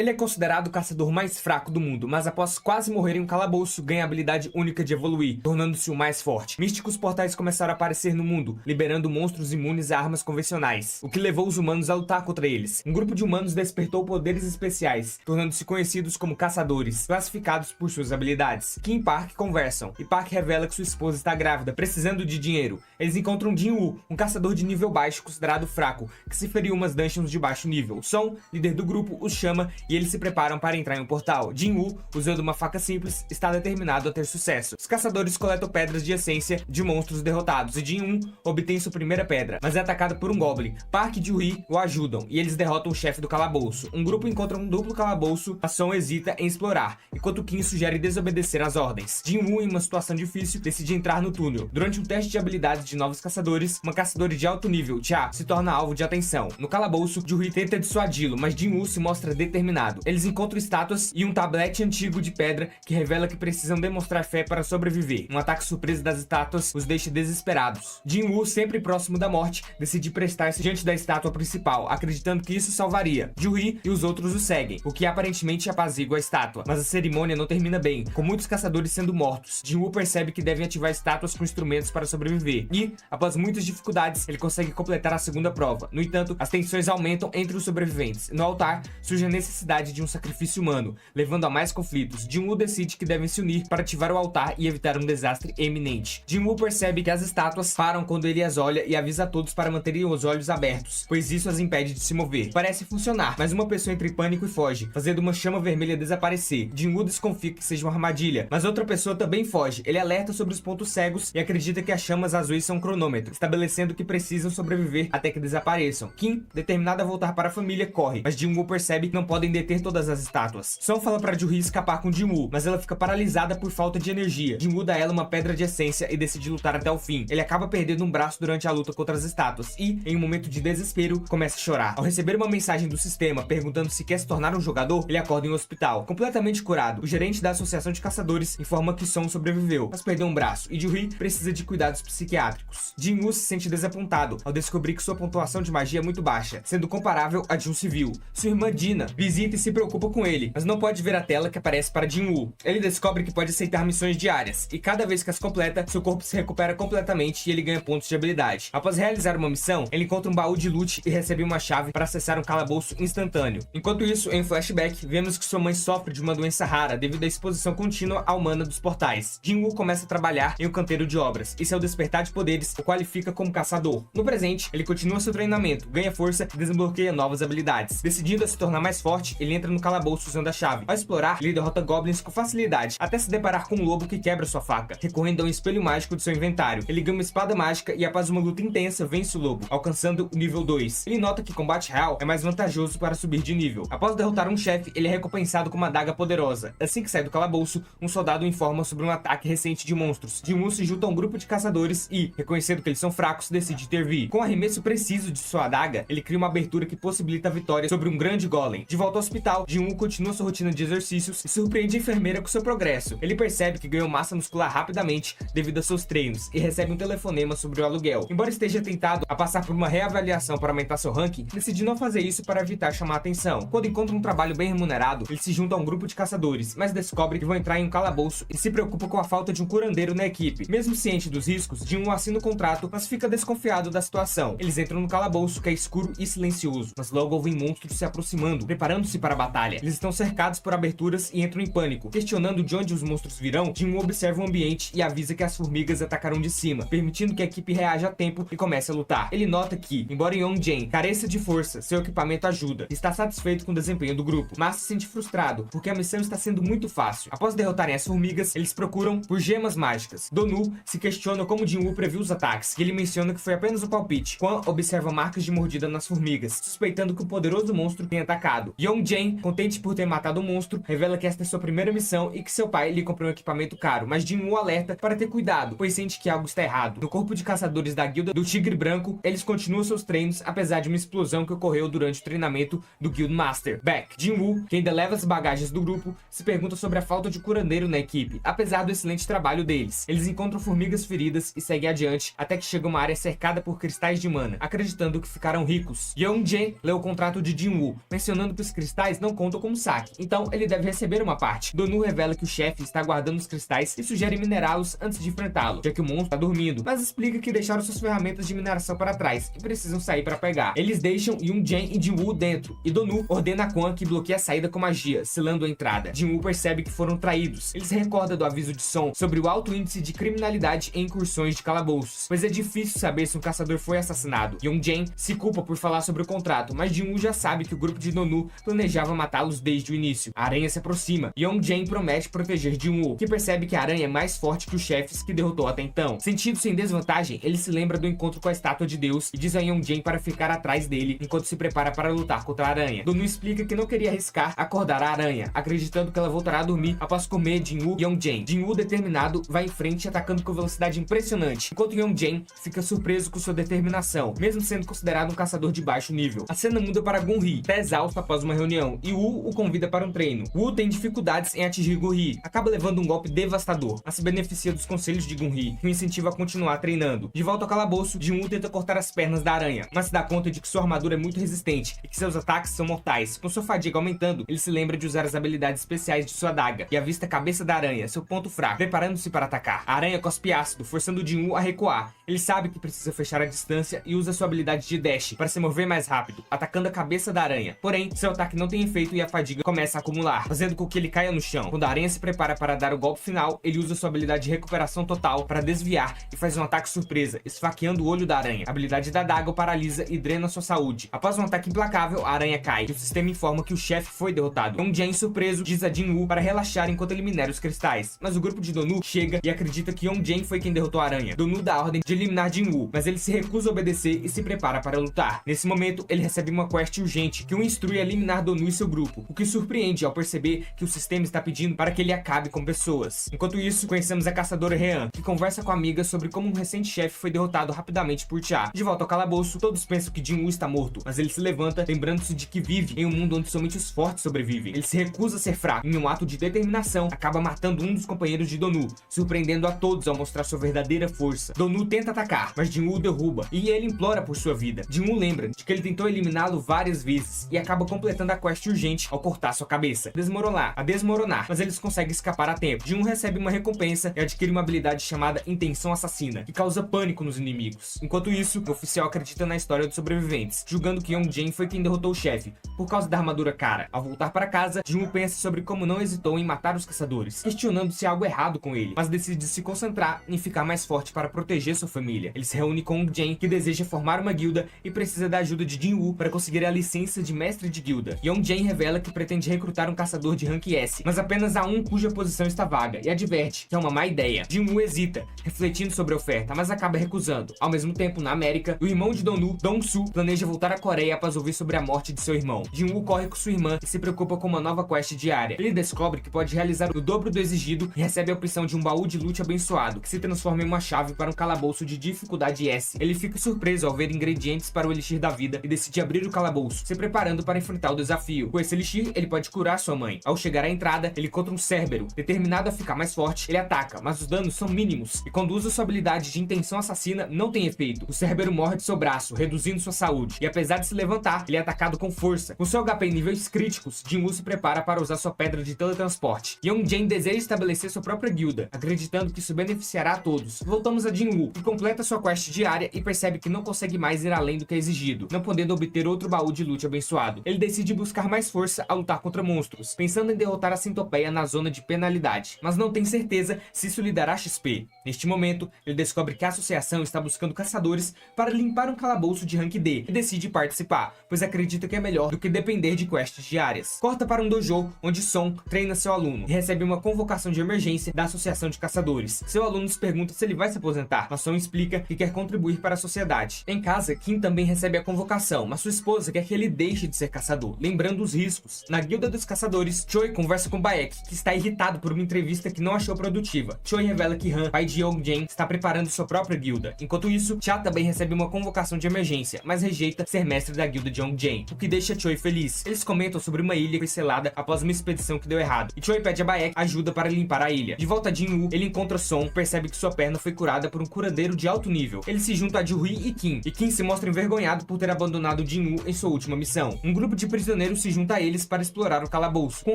Ele é considerado o caçador mais fraco do mundo, mas após quase morrer em um calabouço, ganha a habilidade única de evoluir, tornando-se o mais forte. Místicos portais começaram a aparecer no mundo, liberando monstros imunes a armas convencionais, o que levou os humanos a lutar contra eles. Um grupo de humanos despertou poderes especiais, tornando-se conhecidos como caçadores, classificados por suas habilidades. Kim e Park conversam, e Park revela que sua esposa está grávida, precisando de dinheiro. Eles encontram Jin-Woo, um caçador de nível baixo considerado fraco, que se feriu umas dungeons de baixo nível. Song, líder do grupo, os chama e eles se preparam para entrar em um portal. Jin-Woo, usando uma faca simples, está determinado a ter sucesso. Os caçadores coletam pedras de essência de monstros derrotados e Jin-Woo obtém sua primeira pedra, mas é atacado por um Goblin. Park e Ju-Hee o ajudam e eles derrotam o chefe do calabouço. Um grupo encontra um duplo calabouço, a Song hesita em explorar, enquanto Kim sugere desobedecer às ordens. Jin-Woo, em uma situação difícil, decide entrar no túnel. Durante um teste de habilidades de novos caçadores, uma caçadora de alto nível, Cha, se torna alvo de atenção. No calabouço, Ju-Hee tenta dissuadi-lo, mas Jin-Woo se mostra determinado. Eles encontram estátuas e um tablete antigo de pedra que revela que precisam demonstrar fé para sobreviver. Um ataque surpresa das estátuas os deixa desesperados. Jin-Woo, sempre próximo da morte, decide prestar-se diante da estátua principal, acreditando que isso salvaria. Ju-Hee e os outros o seguem, o que aparentemente apazigua a estátua, mas a cerimônia não termina bem, com muitos caçadores sendo mortos. Jin-Woo percebe que devem ativar estátuas com instrumentos para sobreviver, e, após muitas dificuldades, ele consegue completar a segunda prova. No entanto, as tensões aumentam entre os sobreviventes. No altar, surge a necessidade de um sacrifício humano, levando a mais conflitos. Jin-Woo decide que devem se unir para ativar o altar e evitar um desastre eminente. Jin-Woo percebe que as estátuas param quando ele as olha e avisa a todos para manterem os olhos abertos, pois isso as impede de se mover. Parece funcionar, mas uma pessoa entra em pânico e foge, fazendo uma chama vermelha desaparecer. Jin-Woo desconfia que seja uma armadilha, mas outra pessoa também foge. Ele alerta sobre os pontos cegos e acredita que as chamas azuis são um cronômetro, estabelecendo que precisam sobreviver até que desapareçam. Kim, determinado a voltar para a família, corre, mas Jin-Woo percebe que não podem deter todas as estátuas. Song fala para Ju-Hee escapar com Jin-Woo, mas ela fica paralisada por falta de energia. Jin-Woo dá a ela uma pedra de essência e decide lutar até o fim. Ele acaba perdendo um braço durante a luta contra as estátuas e, em um momento de desespero, começa a chorar. Ao receber uma mensagem do sistema perguntando se quer se tornar um jogador, ele acorda em um hospital, completamente curado. O gerente da associação de caçadores informa que Song sobreviveu, mas perdeu um braço, e Ju-Hee precisa de cuidados psiquiátricos. Jin-Woo se sente desapontado ao descobrir que sua pontuação de magia é muito baixa, sendo comparável à de um civil. Sua irmã Dina visita e se preocupa com ele, mas não pode ver a tela que aparece para Jin-Woo. Ele descobre que pode aceitar missões diárias, e cada vez que as completa, seu corpo se recupera completamente e ele ganha pontos de habilidade. Após realizar uma missão, ele encontra um baú de loot e recebe uma chave para acessar um calabouço instantâneo. Enquanto isso, em flashback, vemos que sua mãe sofre de uma doença rara devido à exposição contínua à humana dos portais. Jin-Woo começa a trabalhar em um canteiro de obras, e seu despertar de poderes o qualifica como caçador. No presente, ele continua seu treinamento, ganha força e desbloqueia novas habilidades. Decidindo a se tornar mais forte, ele entra no calabouço usando a chave. Ao explorar, ele derrota goblins com facilidade, até se deparar com um lobo que quebra sua faca. Recorrendo a um espelho mágico de seu inventário, ele ganha uma espada mágica e após uma luta intensa, vence o lobo, alcançando o nível 2. Ele nota que combate real é mais vantajoso para subir de nível. Após derrotar um chefe, ele é recompensado com uma adaga poderosa. Assim que sai do calabouço, um soldado informa sobre um ataque recente de monstros. Jin-Woo se junta a um grupo de caçadores e, reconhecendo que eles são fracos, decide intervir. Com o arremesso preciso de sua adaga, ele cria uma abertura que possibilita a vitória sobre um grande golem. De volta ao hospital, Jin-Woo continua sua rotina de exercícios e surpreende a enfermeira com seu progresso. Ele percebe que ganhou massa muscular rapidamente devido a seus treinos e recebe um telefonema sobre o aluguel. Embora esteja tentado a passar por uma reavaliação para aumentar seu ranking, decide não fazer isso para evitar chamar atenção. Quando encontra um trabalho bem remunerado, ele se junta a um grupo de caçadores, mas descobre que vão entrar em um calabouço e se preocupa com a falta de um curandeiro na equipe. Mesmo ciente dos riscos, Jin-Woo assina o contrato, mas fica desconfiado da situação. Eles entram no calabouço, que é escuro e silencioso, mas logo ouvem monstros se aproximando, preparando-se para a batalha. Eles estão cercados por aberturas e entram em pânico. Questionando de onde os monstros virão, Jin-Woo observa o ambiente e avisa que as formigas atacarão de cima, permitindo que a equipe reaja a tempo e comece a lutar. Ele nota que, embora Young-Jae careça de força, seu equipamento ajuda. Está satisfeito com o desempenho do grupo, mas se sente frustrado, porque a missão está sendo muito fácil. Após derrotarem as formigas, eles procuram por gemas mágicas. Do-Nu se questiona como Jin-Woo previu os ataques, e ele menciona que foi apenas um palpite. Quan observa marcas de mordida nas formigas, suspeitando que o poderoso monstro tenha atacado. Young-Jae, contente por ter matado o monstro, revela que esta é sua primeira missão e que seu pai lhe comprou um equipamento caro, mas Jin-Woo alerta para ter cuidado, pois sente que algo está errado. No corpo de caçadores da guilda do Tigre Branco, eles continuam seus treinos apesar de uma explosão que ocorreu durante o treinamento do Guild Master, Beck. Jin-Woo, que ainda leva as bagagens do grupo, se pergunta sobre a falta de curandeiro na equipe, apesar do excelente trabalho deles. Eles encontram formigas feridas e seguem adiante até que chega uma área cercada por cristais de mana, acreditando que ficarão ricos. Young-Jae lê o contrato de Jin-Woo, mencionando que os cristais cristais não contam como saque, então ele deve receber uma parte. Donu revela que o chefe está guardando os cristais e sugere minerá-los antes de enfrentá-lo, já que o monstro está dormindo, mas explica que deixaram suas ferramentas de mineração para trás e precisam sair para pegar. Eles deixam Yoon-jae e Jin-woo dentro, e Donu ordena a Kwan que bloqueie a saída com magia, selando a entrada. Jin-woo percebe que foram traídos. Ele se recorda do aviso de Son sobre o alto índice de criminalidade em incursões de calabouços, pois é difícil saber se um caçador foi assassinado. Yoon-jae se culpa por falar sobre o contrato, mas Jin-woo já sabe que o grupo de Donu planejava matá-los desde o início. A aranha se aproxima e Yoon-jae promete proteger Jin-woo, que percebe que a aranha é mais forte que os chefes que derrotou até então. Sentindo-se em desvantagem, ele se lembra do encontro com a estátua de Deus e diz a Yoon-jae para ficar atrás dele enquanto se prepara para lutar contra a aranha. Donu explica que não queria arriscar acordar a aranha, acreditando que ela voltará a dormir após comer Jin-woo e Yoon-jae. Jin-woo, determinado, vai em frente atacando com velocidade impressionante, enquanto Yoon-jae fica surpreso com sua determinação, mesmo sendo considerado um caçador de baixo nível. A cena muda para Gun-hee, tá exausto após uma reunião, e Woo o convida para um treino. Woo tem dificuldades em atingir Gun-hee, acaba levando um golpe devastador, mas se beneficia dos conselhos de Gun-hee, que o incentiva a continuar treinando. De volta ao calabouço, Jin-woo tenta cortar as pernas da aranha, mas se dá conta de que sua armadura é muito resistente e que seus ataques são mortais. Com sua fadiga aumentando, ele se lembra de usar as habilidades especiais de sua adaga e avista a cabeça da aranha, seu ponto fraco, preparando-se para atacar. A aranha cospe ácido, forçando Jin-woo a recuar. Ele sabe que precisa fechar a distância e usa sua habilidade de dash para se mover mais rápido, atacando a cabeça da aranha. Porém, seu ataque não tem efeito e a fadiga começa a acumular, fazendo com que ele caia no chão. Quando a aranha se prepara para dar o golpe final, ele usa sua habilidade de recuperação total para desviar e faz um ataque surpresa, esfaqueando o olho da aranha. A habilidade da adaga o paralisa e drena sua saúde. Após um ataque implacável, a aranha cai e o sistema informa que o chefe foi derrotado. Yoon-jae, surpreso, diz a Jin-woo para relaxar enquanto ele minera os cristais, mas o grupo de Donu chega e acredita que Yoon-jae foi quem derrotou a aranha. Donu dá a ordem de eliminar Jin-woo, mas ele se recusa a obedecer e se prepara para lutar. Nesse momento, ele recebe uma quest urgente que o instrui a eliminar Donu e seu grupo, o que surpreende ao perceber que o sistema está pedindo para que ele acabe com pessoas. Enquanto isso, conhecemos a caçadora Hean, que conversa com a amiga sobre como um recente chefe foi derrotado rapidamente por Cha. De volta ao calabouço, todos pensam que Jin-woo está morto, mas ele se levanta, lembrando-se de que vive em um mundo onde somente os fortes sobrevivem. Ele se recusa a ser fraco, e em um ato de determinação, acaba matando um dos companheiros de Donu, surpreendendo a todos ao mostrar sua verdadeira força. Donu tenta atacar, mas Jin-woo derruba, e ele implora por sua vida. Jin-woo lembra de que ele tentou eliminá-lo várias vezes, e acaba completando a quest urgente ao cortar sua cabeça, desmoronar, mas eles conseguem escapar a tempo. Jin-woo recebe uma recompensa e adquire uma habilidade chamada Intenção Assassina, que causa pânico nos inimigos. Enquanto isso, o oficial acredita na história dos sobreviventes, julgando que Yoon-jae foi quem derrotou o chefe, por causa da armadura cara. Ao voltar para casa, Jin-woo pensa sobre como não hesitou em matar os caçadores, questionando se há algo errado com ele, mas decide se concentrar em ficar mais forte para proteger sua família. Ele se reúne com Yoon-jae, que deseja formar uma guilda e precisa da ajuda de Jin-woo para conseguir a licença de mestre de guilda. Yoon-jae revela que pretende recrutar um caçador de rank S, mas apenas há um cuja posição está vaga, e adverte que é uma má ideia. Jin-woo hesita, refletindo sobre a oferta, mas acaba recusando. Ao mesmo tempo, na América, o irmão de Donu, Dong-soo, planeja voltar à Coreia após ouvir sobre a morte de seu irmão. Jin-woo corre com sua irmã e se preocupa com uma nova quest diária. Ele descobre que pode realizar o dobro do exigido e recebe a opção de um baú de loot abençoado, que se transforma em uma chave para um calabouço de dificuldade S. Ele fica surpreso ao ver ingredientes para o elixir da vida e decide abrir o calabouço, se preparando para enfrentar o desafio. Com esse elixir, ele pode curar sua mãe. Ao chegar à entrada, ele encontra um Cérbero. Determinado a ficar mais forte, ele ataca, mas os danos são mínimos, e quando usa sua habilidade de Intenção Assassina, não tem efeito. O Cérbero morde seu braço, reduzindo sua saúde, e apesar de se levantar, ele é atacado com força. Com seu HP em níveis críticos, Jin-woo se prepara para usar sua pedra de teletransporte. Yoon-jae deseja estabelecer sua própria guilda, acreditando que isso beneficiará a todos. Voltamos a Jin-woo, que completa sua quest diária e percebe que não consegue mais ir além do que é exigido, não podendo obter outro baú de loot abençoado. Ele decide buscar mais força a lutar contra monstros, pensando em derrotar a centopeia na zona de penalidade, mas não tem certeza se isso lhe dará XP. Neste momento, ele descobre que a associação está buscando caçadores para limpar um calabouço de rank D e decide participar, pois acredita que é melhor do que depender de quests diárias. Corta para um dojo onde Son treina seu aluno e recebe uma convocação de emergência da associação de caçadores. Seu aluno se pergunta se ele vai se aposentar, mas Son explica que quer contribuir para a sociedade. Em casa, Kim também recebe a convocação, mas sua esposa quer que ele deixe de ser caçador, lembrando os riscos. Na guilda dos caçadores, Choi conversa com Baek, que está irritado por uma entrevista que não achou produtiva. Choi revela que Han, pai de Yoon-jae, está preparando sua própria guilda. Enquanto isso, Cha também recebe uma convocação de emergência, mas rejeita ser mestre da guilda de Yoon-jae, o que deixa Choi feliz. Eles comentam sobre uma ilha que foi selada após uma expedição que deu errado, e Choi pede a Baek ajuda para limpar a ilha. De volta a Jin-woo, ele encontra Son e percebe que sua perna foi curada por um curadeiro de alto nível. Ele se junta a Ju-hee e Kim se mostra envergonhado por ter abandonado Jin-woo em sua última missão. Um grupo de prisioneiros prisioneiro se junta a eles para explorar o calabouço, com o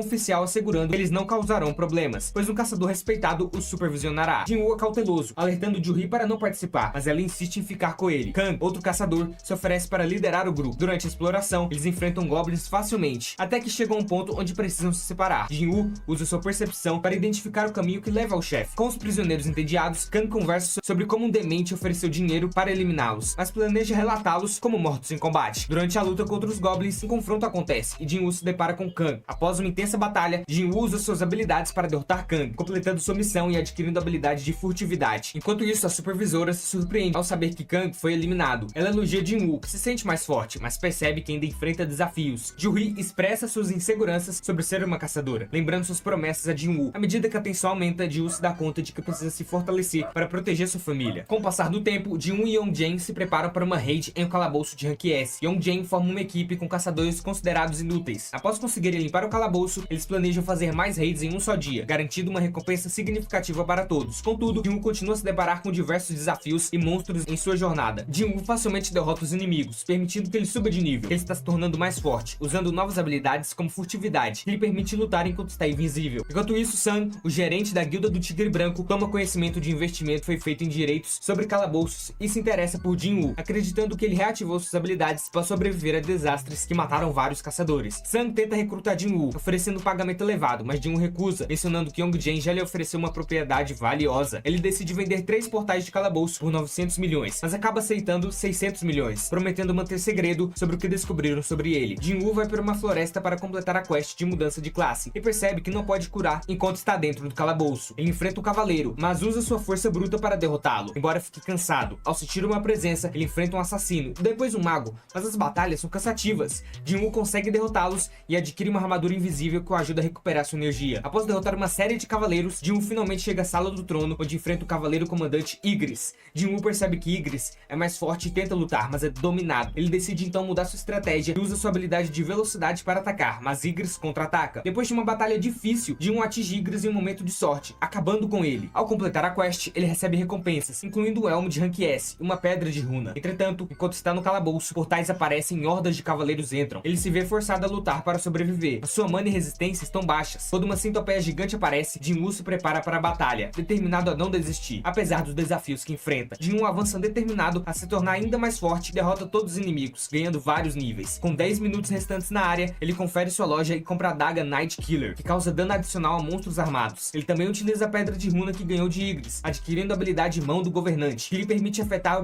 oficial assegurando que eles não causarão problemas, pois um caçador respeitado os supervisionará. Jin-Woo é cauteloso, alertando Ju-Hee para não participar, mas ela insiste em ficar com ele. Kang, outro caçador, se oferece para liderar o grupo. Durante a exploração, eles enfrentam goblins facilmente, até que chegam a um ponto onde precisam se separar. Jin-Woo usa sua percepção para identificar o caminho que leva ao chefe. Com os prisioneiros entediados, Kang conversa sobre como um demente ofereceu dinheiro para eliminá-los, mas planeja relatá-los como mortos em combate. Durante a luta contra os goblins, um confronto acontece e Jin-Woo se depara com Kang. Após uma intensa batalha, Jin-Woo usa suas habilidades para derrotar Kang, completando sua missão e adquirindo a habilidade de furtividade. Enquanto isso, a supervisora se surpreende ao saber que Kang foi eliminado. Ela elogia Jin-Woo, que se sente mais forte, mas percebe que ainda enfrenta desafios. Ju-Hee expressa suas inseguranças sobre ser uma caçadora, lembrando suas promessas a Jin-Woo. À medida que a tensão aumenta, Jin-Woo se dá conta de que precisa se fortalecer para proteger sua família. Com o passar do tempo, Jin-Woo e Yong-Jen se preparam para uma raid em um calabouço de rank S. Yong-Jen forma uma equipe com caçadores considerados inúteis. Após conseguirem limpar o calabouço, eles planejam fazer mais raids em um só dia, garantindo uma recompensa significativa para todos. Contudo, Jin-Woo continua a se deparar com diversos desafios e monstros em sua jornada. Jin-Woo facilmente derrota os inimigos, permitindo que ele suba de nível. Ele está se tornando mais forte, usando novas habilidades como furtividade, que lhe permite lutar enquanto está invisível. Enquanto isso, Sun, o gerente da Guilda do Tigre Branco, toma conhecimento de investimento foi feito em direitos sobre calabouços e se interessa por Jin-Woo, acreditando que ele reativou suas habilidades para sobreviver a desastres que mataram vários caçadores. Sun tenta recrutar Jin-Woo, oferecendo um pagamento elevado, mas Jin-Woo recusa, mencionando que Yong-Jen já lhe ofereceu uma propriedade valiosa. Ele decide vender 3 portais de calabouço por 900 milhões, mas acaba aceitando 600 milhões, prometendo manter segredo sobre o que descobriram sobre ele. Jin-Woo vai para uma floresta para completar a quest de mudança de classe e percebe que não pode curar enquanto está dentro do calabouço. Ele enfrenta o cavaleiro, mas usa sua força bruta para derrotá-lo, embora fique cansado. Ao sentir uma presença, ele enfrenta um assassino e depois um mago, mas as batalhas são cansativas. Jin-Woo consegue derrotá-los e adquire uma armadura invisível que o ajuda a recuperar sua energia. Após derrotar uma série de cavaleiros, Jin-Woo finalmente chega à sala do trono, onde enfrenta o cavaleiro comandante Ygritte. Jin-Woo percebe que Ygritte é mais forte e tenta lutar, mas é dominado. Ele decide então mudar sua estratégia e usa sua habilidade de velocidade para atacar, mas Ygritte contra-ataca. Depois de uma batalha difícil, Jin-Woo atinge Ygritte em um momento de sorte, acabando com ele. Ao completar a quest, ele recebe recompensas, incluindo o elmo de rank S e uma pedra de runa. Entretanto, enquanto está no calabouço, portais aparecem e hordas de cavaleiros entram. Ele se vê forçado a lutar para sobreviver. A sua mana e resistência estão baixas. Quando uma centopeia gigante aparece, Jin-Woo se prepara para a batalha, determinado a não desistir, apesar dos desafios que enfrenta. Jin-Woo avança determinado a se tornar ainda mais forte e derrota todos os inimigos, ganhando vários níveis. Com 10 minutos restantes na área, ele confere sua loja e compra a adaga Night Killer, que causa dano adicional a monstros armados. Ele também utiliza a pedra de runa que ganhou de Ygritte, adquirindo a habilidade Mão do Governante, que lhe permite afetar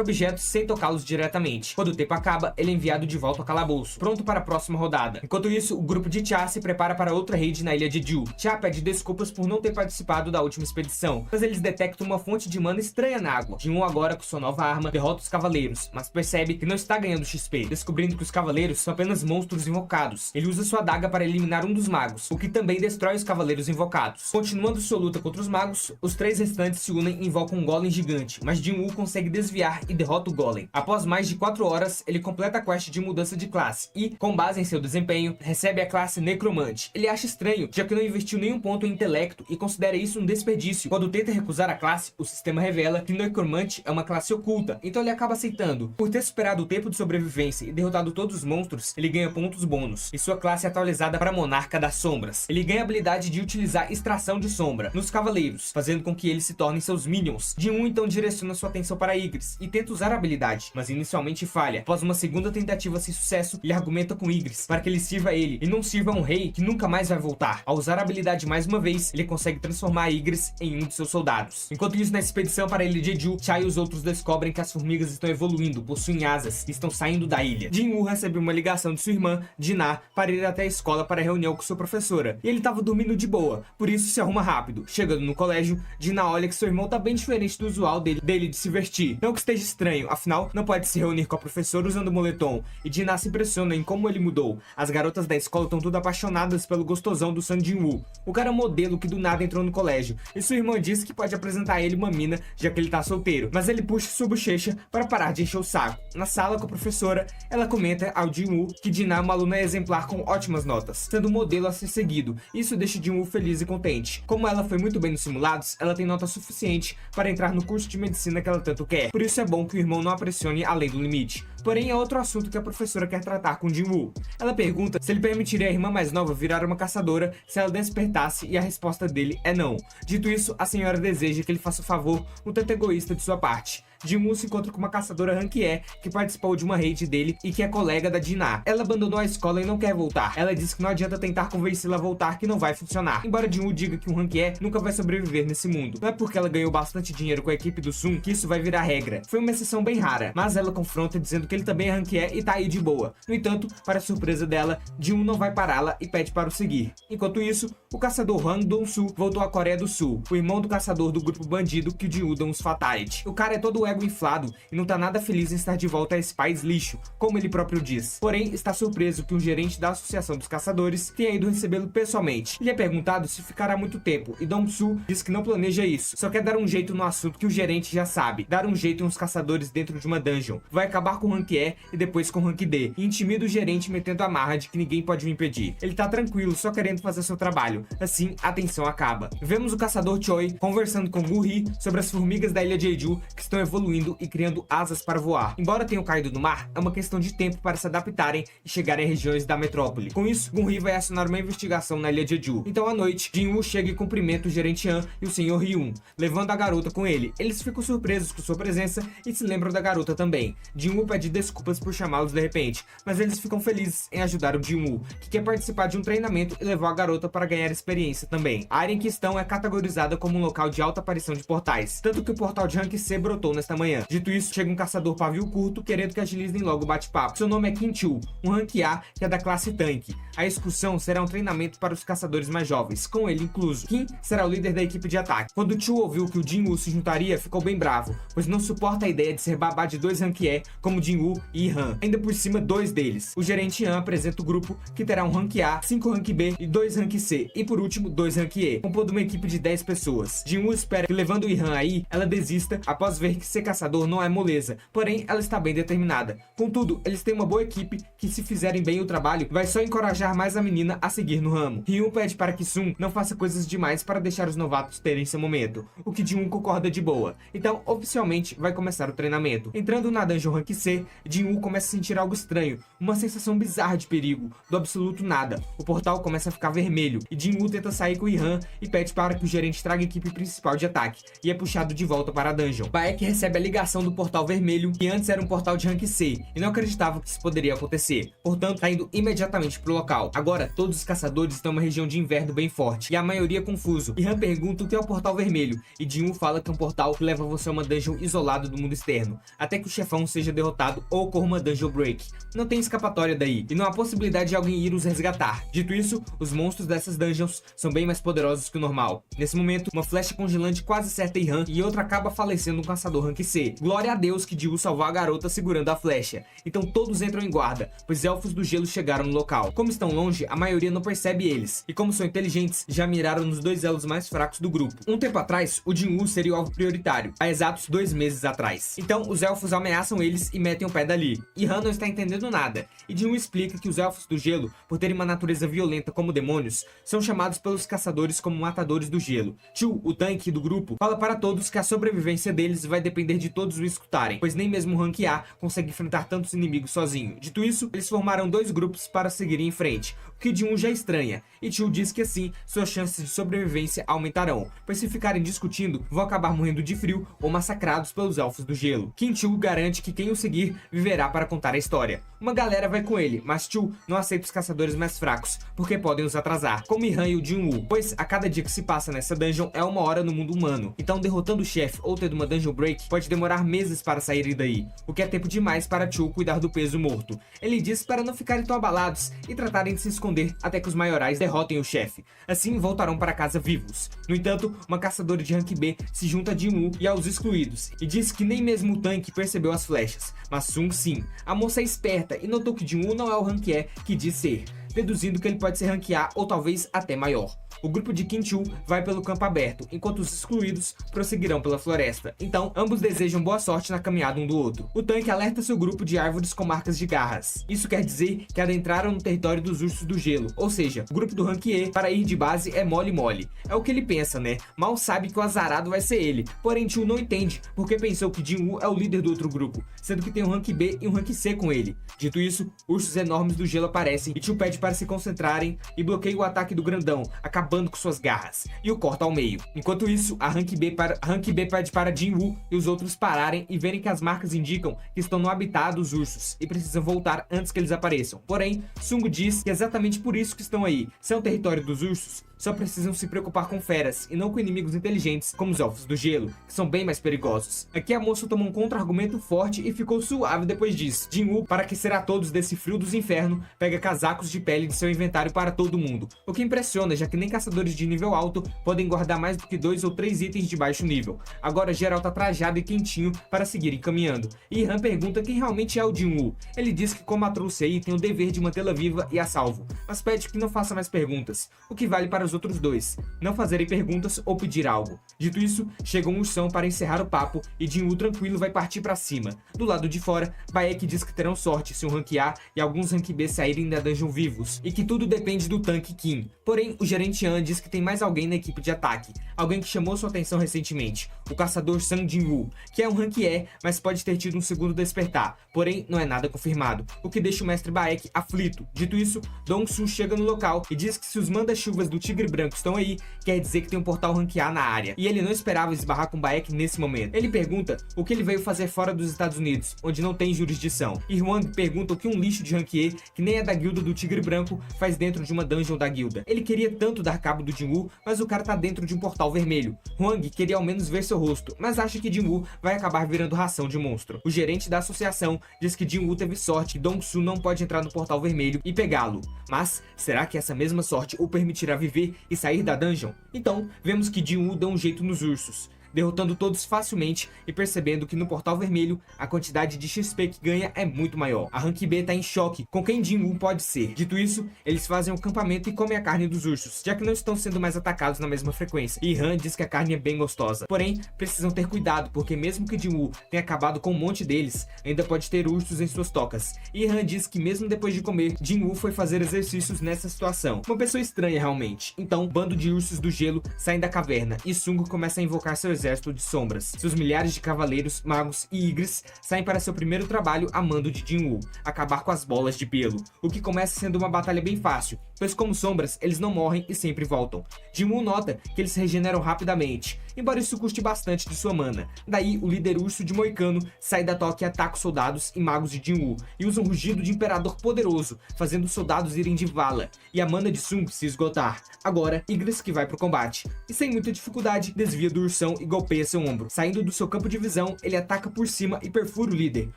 objetos sem tocá-los diretamente. Quando o tempo acaba, ele é enviado de volta ao calabouço, pronto para a próxima rodada. Enquanto isso, o grupo de Cha se prepara para outra raid na ilha de Jeju. Cha pede desculpas por não ter participado da última expedição, mas eles detectam uma fonte de mana estranha na água. Jin-Woo agora, com sua nova arma, derrota os cavaleiros, mas percebe que não está ganhando XP, descobrindo que os cavaleiros são apenas monstros invocados. Ele usa sua adaga para eliminar um dos magos, o que também destrói os cavaleiros invocados. Continuando sua luta contra os magos, os 3 restantes se unem e invocam um golem gigante, mas Jin-Woo consegue desviar e derrota o golem. Após mais de 4 horas, ele completa a quest de mudança de classe e, com base em seu desempenho, recebe a classe Necromante. Ele acha estranho, já que não investiu nenhum ponto em intelecto e considera isso um desperdício. Quando tenta recusar a classe, o sistema revela que Necromante é uma classe oculta, então ele acaba aceitando. Por ter superado o tempo de sobrevivência e derrotado todos os monstros, ele ganha pontos bônus, e sua classe é atualizada para Monarca das Sombras. Ele ganha a habilidade de utilizar extração de sombra nos cavaleiros, fazendo com que eles se tornem seus minions. Jin-Woo então direciona sua atenção para Ygritte e tenta usar a habilidade, mas inicialmente falha. Após uma segunda tentativa sem sucesso, ele argumenta com Ygritte para que ele sirva a ele e não sirva a um rei que nunca mais vai voltar. Ao usar a habilidade mais uma vez, ele consegue transformar Ygritte em um de seus soldados. Enquanto isso, na expedição para a ilha de Jeju, Cha e os outros descobrem que as formigas estão evoluindo, possuem asas e estão saindo da ilha. Jin-Woo recebe uma ligação de sua irmã, Ji-Na, para ir até a escola para a reunião com sua professora, e ele estava dormindo de boa, por isso se arruma rápido. Chegando no colégio, Ji-Na olha que seu irmão tá bem diferente do usual dele de se vestir. Não que esteja estranho, afinal, não pode se reunir com a professora usando moletom, e Ji-Na se impressiona em como ele mudou. As garotas da escola estão tudo apaixonadas pelo gostosão do Sun Jin-Woo, o cara modelo que do nada entrou no colégio, e sua irmã diz que pode apresentar a ele uma mina, já que ele tá solteiro, mas ele puxa sua bochecha para parar de encher o saco. Na sala com a professora, ela comenta ao Jin-Woo que Ji-Na é uma aluna exemplar com ótimas notas, sendo um modelo a ser seguido. Isso deixa Jin-Woo feliz e contente. Como ela foi muito bem nos simulados, ela tem nota suficiente para entrar no curso de medicina que ela tanto quer. Por isso é bom que o irmão não a pressione além do limite. Porém, é outro assunto que a professora quer tratar com Jin-woo. Ela pergunta se ele permitiria a irmã mais nova virar uma caçadora se ela despertasse, e a resposta dele é não. Dito isso, a senhora deseja que ele faça o favor, um tanto egoísta de sua parte. Jin-woo se encontra com uma caçadora rank E que participou de uma raid dele e que é colega da Jin-ah. Ela abandonou a escola e não quer voltar. Ela diz que não adianta tentar convencê-la a voltar, que não vai funcionar. Embora Jin-woo diga que um rank E nunca vai sobreviver nesse mundo. Não é porque ela ganhou bastante dinheiro com a equipe do Sun que isso vai virar regra. Foi uma exceção bem rara, mas ela confronta dizendo que ele também é rank E e tá aí de boa. No entanto, para surpresa dela, Jin-woo não vai pará-la e pede para o seguir. Enquanto isso, o caçador Han Dong-soo voltou à Coreia do Sul, o irmão do caçador do grupo bandido que o Jin-woo deu uns fatality. O cara é todo ego inflado e não tá nada feliz em estar de volta a esse país lixo, como ele próprio diz. Porém, está surpreso que um gerente da Associação dos Caçadores tenha ido recebê-lo pessoalmente. Ele é perguntado se ficará muito tempo, e Dong-soo diz que não planeja isso, só quer dar um jeito no assunto que o gerente já sabe, dar um jeito em uns caçadores dentro de uma dungeon. Vai acabar com o rank E e depois com o rank D, e intimida o gerente metendo a marra de que ninguém pode o impedir. Ele tá tranquilo, só querendo fazer seu trabalho. Assim, a tensão acaba. Vemos o caçador Choi conversando com Gu-hee sobre as formigas da ilha Jeju que estão evoluindo e criando asas para voar. Embora tenham caído no mar, é uma questão de tempo para se adaptarem e chegarem a regiões da metrópole. Com isso, Gun-hee vai acionar uma investigação na ilha Jeju. Então à noite, Jin-woo chega e cumprimenta o gerente Han e o Sr. Hyun, levando a garota com ele. Eles ficam surpresos com sua presença e se lembram da garota também. Jin-woo pede desculpas por chamá-los de repente, mas eles ficam felizes em ajudar o Jin-woo, que quer participar de um treinamento e levar a garota para ganhar experiência também. A área em questão é categorizada como um local de alta aparição de portais, tanto que o portal de Rank C brotou nesta manhã. Dito isso, chega um caçador pavio curto querendo que agilizem logo o bate-papo. Seu nome é Kim Chu, um rank A que é da classe tanque. A excursão será um treinamento para os caçadores mais jovens, com ele incluso. Kim será o líder da equipe de ataque. Quando Chu ouviu que o Jin-woo se juntaria, ficou bem bravo, pois não suporta a ideia de ser babá de dois rank E como Jin-woo e Han, ainda por cima dois deles. O gerente Han apresenta o grupo que terá um rank A, 5 rank B e 2 rank C, e por último 2 rank E, compondo uma equipe de 10 pessoas. Jin-woo espera que levando o Han aí, ela desista após ver que ser caçador não é moleza, porém ela está bem determinada. Contudo, eles têm uma boa equipe que, se fizerem bem o trabalho, vai só encorajar mais a menina a seguir no ramo. Hyun pede para que Sun não faça coisas demais para deixar os novatos terem seu momento, o que Jin-woo concorda de boa. Então, oficialmente, vai começar o treinamento. Entrando na dungeon rank C, Jin-woo começa a sentir algo estranho, uma sensação bizarra de perigo, do absoluto nada. O portal começa a ficar vermelho, e Jin-woo tenta sair com Han e pede para que o gerente traga a equipe principal de ataque, e é puxado de volta para a dungeon. Baek recebe a ligação do portal vermelho, que antes era um portal de rank C, e não acreditava que isso poderia acontecer, portanto tá indo imediatamente pro local. Agora, todos os caçadores estão em uma região de inverno bem forte, e a maioria confuso. E Han pergunta o que é o portal vermelho, e Jin-woo fala que é um portal que leva você a uma dungeon isolada do mundo externo, até que o chefão seja derrotado ou ocorra uma dungeon break. Não tem escapatória daí, e não há possibilidade de alguém ir os resgatar. Dito isso, os monstros dessas dungeons são bem mais poderosos que o normal. Nesse momento, uma flecha congelante quase acerta em Han, e outra acaba falecendo um caçador rank C. Glória a Deus que Jin-woo salvou a garota segurando a flecha. Então todos entram em guarda, pois elfos do gelo chegaram no local. Como estão longe, a maioria não percebe eles, e como são inteligentes, já miraram nos dois elos mais fracos do grupo. Um tempo atrás, o Jin-woo seria o alvo prioritário, há exatos 2 meses atrás. Então os elfos ameaçam eles e metem o pé dali. E Han não está entendendo nada, e Jin-woo explica que os elfos do gelo, por terem uma natureza violenta como demônios, são chamados pelos caçadores como matadores do gelo. Chu, o tanque do grupo, fala para todos que a sobrevivência deles vai depender de todos o escutarem, pois nem mesmo o rank A consegue enfrentar tantos inimigos sozinho. Dito isso, eles formaram 2 grupos para seguirem em frente, o que Jin-woo já estranha, e Chu diz que assim, suas chances de sobrevivência aumentarão, pois se ficarem discutindo, vão acabar morrendo de frio ou massacrados pelos elfos do gelo. Kim Chu garante que quem o seguir viverá para contar a história. Uma galera vai com ele, mas Chu não aceita os caçadores mais fracos, porque podem os atrasar, como Han e o Jin-woo, pois a cada dia que se passa nessa dungeon é 1 hora no mundo humano. Então derrotando o chefe ou tendo uma dungeon break pode demorar meses para saírem daí, o que é tempo demais para Chu cuidar do peso morto. Ele diz para não ficarem tão abalados e tratarem de se esconder até que os maiorais derrotem o chefe. Assim voltarão para casa vivos. No entanto, uma caçadora de rank B se junta a Jin-woo e aos excluídos, e diz que nem mesmo o tanque percebeu as flechas, mas Sun sim. A moça é esperta e notou que Jin-woo não é o rank E que diz ser, deduzindo que ele pode ser rank A ou talvez até maior. O grupo de Kim-Chu vai pelo campo aberto, enquanto os excluídos prosseguirão pela floresta. Então, ambos desejam boa sorte na caminhada um do outro. O tanque alerta seu grupo de árvores com marcas de garras. Isso quer dizer que adentraram no território dos ursos do gelo, ou seja, o grupo do Rank E para ir de base é mole. É o que ele pensa, né? Mal sabe que o azarado vai ser ele. Porém, Chu não entende, porque pensou que Jin-Woo é o líder do outro grupo, sendo que tem um Rank B e um Rank C com ele. Dito isso, ursos enormes do gelo aparecem e Chu pede para se concentrarem e bloqueia o ataque do grandão, acabando com suas garras, e o corta ao meio. Enquanto isso, a Rank B pede para Jin-Woo e os outros pararem e verem que as marcas indicam que estão no habitat dos ursos e precisam voltar antes que eles apareçam. Porém, Sung diz que é exatamente por isso que estão aí. Se é um território dos ursos, só precisam se preocupar com feras e não com inimigos inteligentes como os elfos do gelo, que são bem mais perigosos. Aqui a moça tomou um contra-argumento forte e ficou suave depois disso. Jin-Woo, para aquecer a todos desse frio dos infernos, pega casacos de pele de seu inventário para todo mundo, o que impressiona, já que nem caçadores de nível alto podem guardar mais do que 2 ou 3 itens de baixo nível. Agora geral tá trajado e quentinho para seguirem caminhando, e Han pergunta quem realmente é o Jin-Woo. Ele diz que como a trouxe aí, tem o dever de mantê-la viva e a salvo, mas pede que não faça mais perguntas, o que vale para os outros dois, não fazerem perguntas ou pedir algo. Dito isso, chega um ursão para encerrar o papo e Jin-Woo tranquilo vai partir para cima. Do lado de fora, Baek diz que terão sorte se um Rank A e alguns Rank B saírem da dungeon vivos, e que tudo depende do tanque Kim. Porém, o gerente Han diz que tem mais alguém na equipe de ataque, alguém que chamou sua atenção recentemente, o caçador Sang Jin-Woo, que é um Rank E, mas pode ter tido um segundo despertar, porém não é nada confirmado, o que deixa o mestre Baek aflito. Dito isso, Dong-Su chega no local e diz que se os manda-chuvas do Tigre Branco estão aí, quer dizer que tem um portal Rank A na área, e ele não esperava esbarrar com Baek nesse momento. Ele pergunta o que ele veio fazer fora dos Estados Unidos, onde não tem jurisdição, e Hwang pergunta o que um lixo de Rank E, que nem é da guilda do Tigre Branco, faz dentro de uma dungeon da guilda. Ele queria tanto dar cabo do Jin-Woo, mas o cara tá dentro de um portal vermelho. Hwang queria ao menos ver seu rosto, mas acha que Jin-Woo vai acabar virando ração de monstro. O gerente da associação diz que Jin-Woo teve sorte e Dong-Su não pode entrar no portal vermelho e pegá-lo. Mas será que essa mesma sorte o permitirá viver e sair da dungeon? Então, vemos que Jin-Woo dá um jeito nos ursos, derrotando todos facilmente e percebendo que no portal vermelho a quantidade de XP que ganha é muito maior. A Rank B tá em choque com quem Jin-Woo pode ser. Dito isso, eles fazem um acampamento e comem a carne dos ursos, já que não estão sendo mais atacados na mesma frequência, e Han diz que a carne é bem gostosa. Porém, precisam ter cuidado, porque mesmo que Jin-Woo tenha acabado com um monte deles, ainda pode ter ursos em suas tocas. E Han diz que mesmo depois de comer, Jin-Woo foi fazer exercícios nessa situação. Uma pessoa estranha realmente. Então, um bando de ursos do gelo saem da caverna, e Sung começa a invocar seu exército de sombras. Seus milhares de cavaleiros, magos e igres saem para seu primeiro trabalho a mando de Jin-Woo, acabar com as bolas de pelo, o que começa sendo uma batalha bem fácil, pois como sombras, eles não morrem e sempre voltam. Jin-Woo nota que eles se regeneram rapidamente, embora isso custe bastante de sua mana. Daí, o líder urso de Moicano sai da toca e ataca os soldados e magos de Jin-Woo, e usa um rugido de imperador poderoso, fazendo os soldados irem de vala, e a mana de Sung se esgotar. Agora, Igris que vai pro combate, e sem muita dificuldade, desvia do ursão e golpeia seu ombro. Saindo do seu campo de visão, ele ataca por cima e perfura o líder,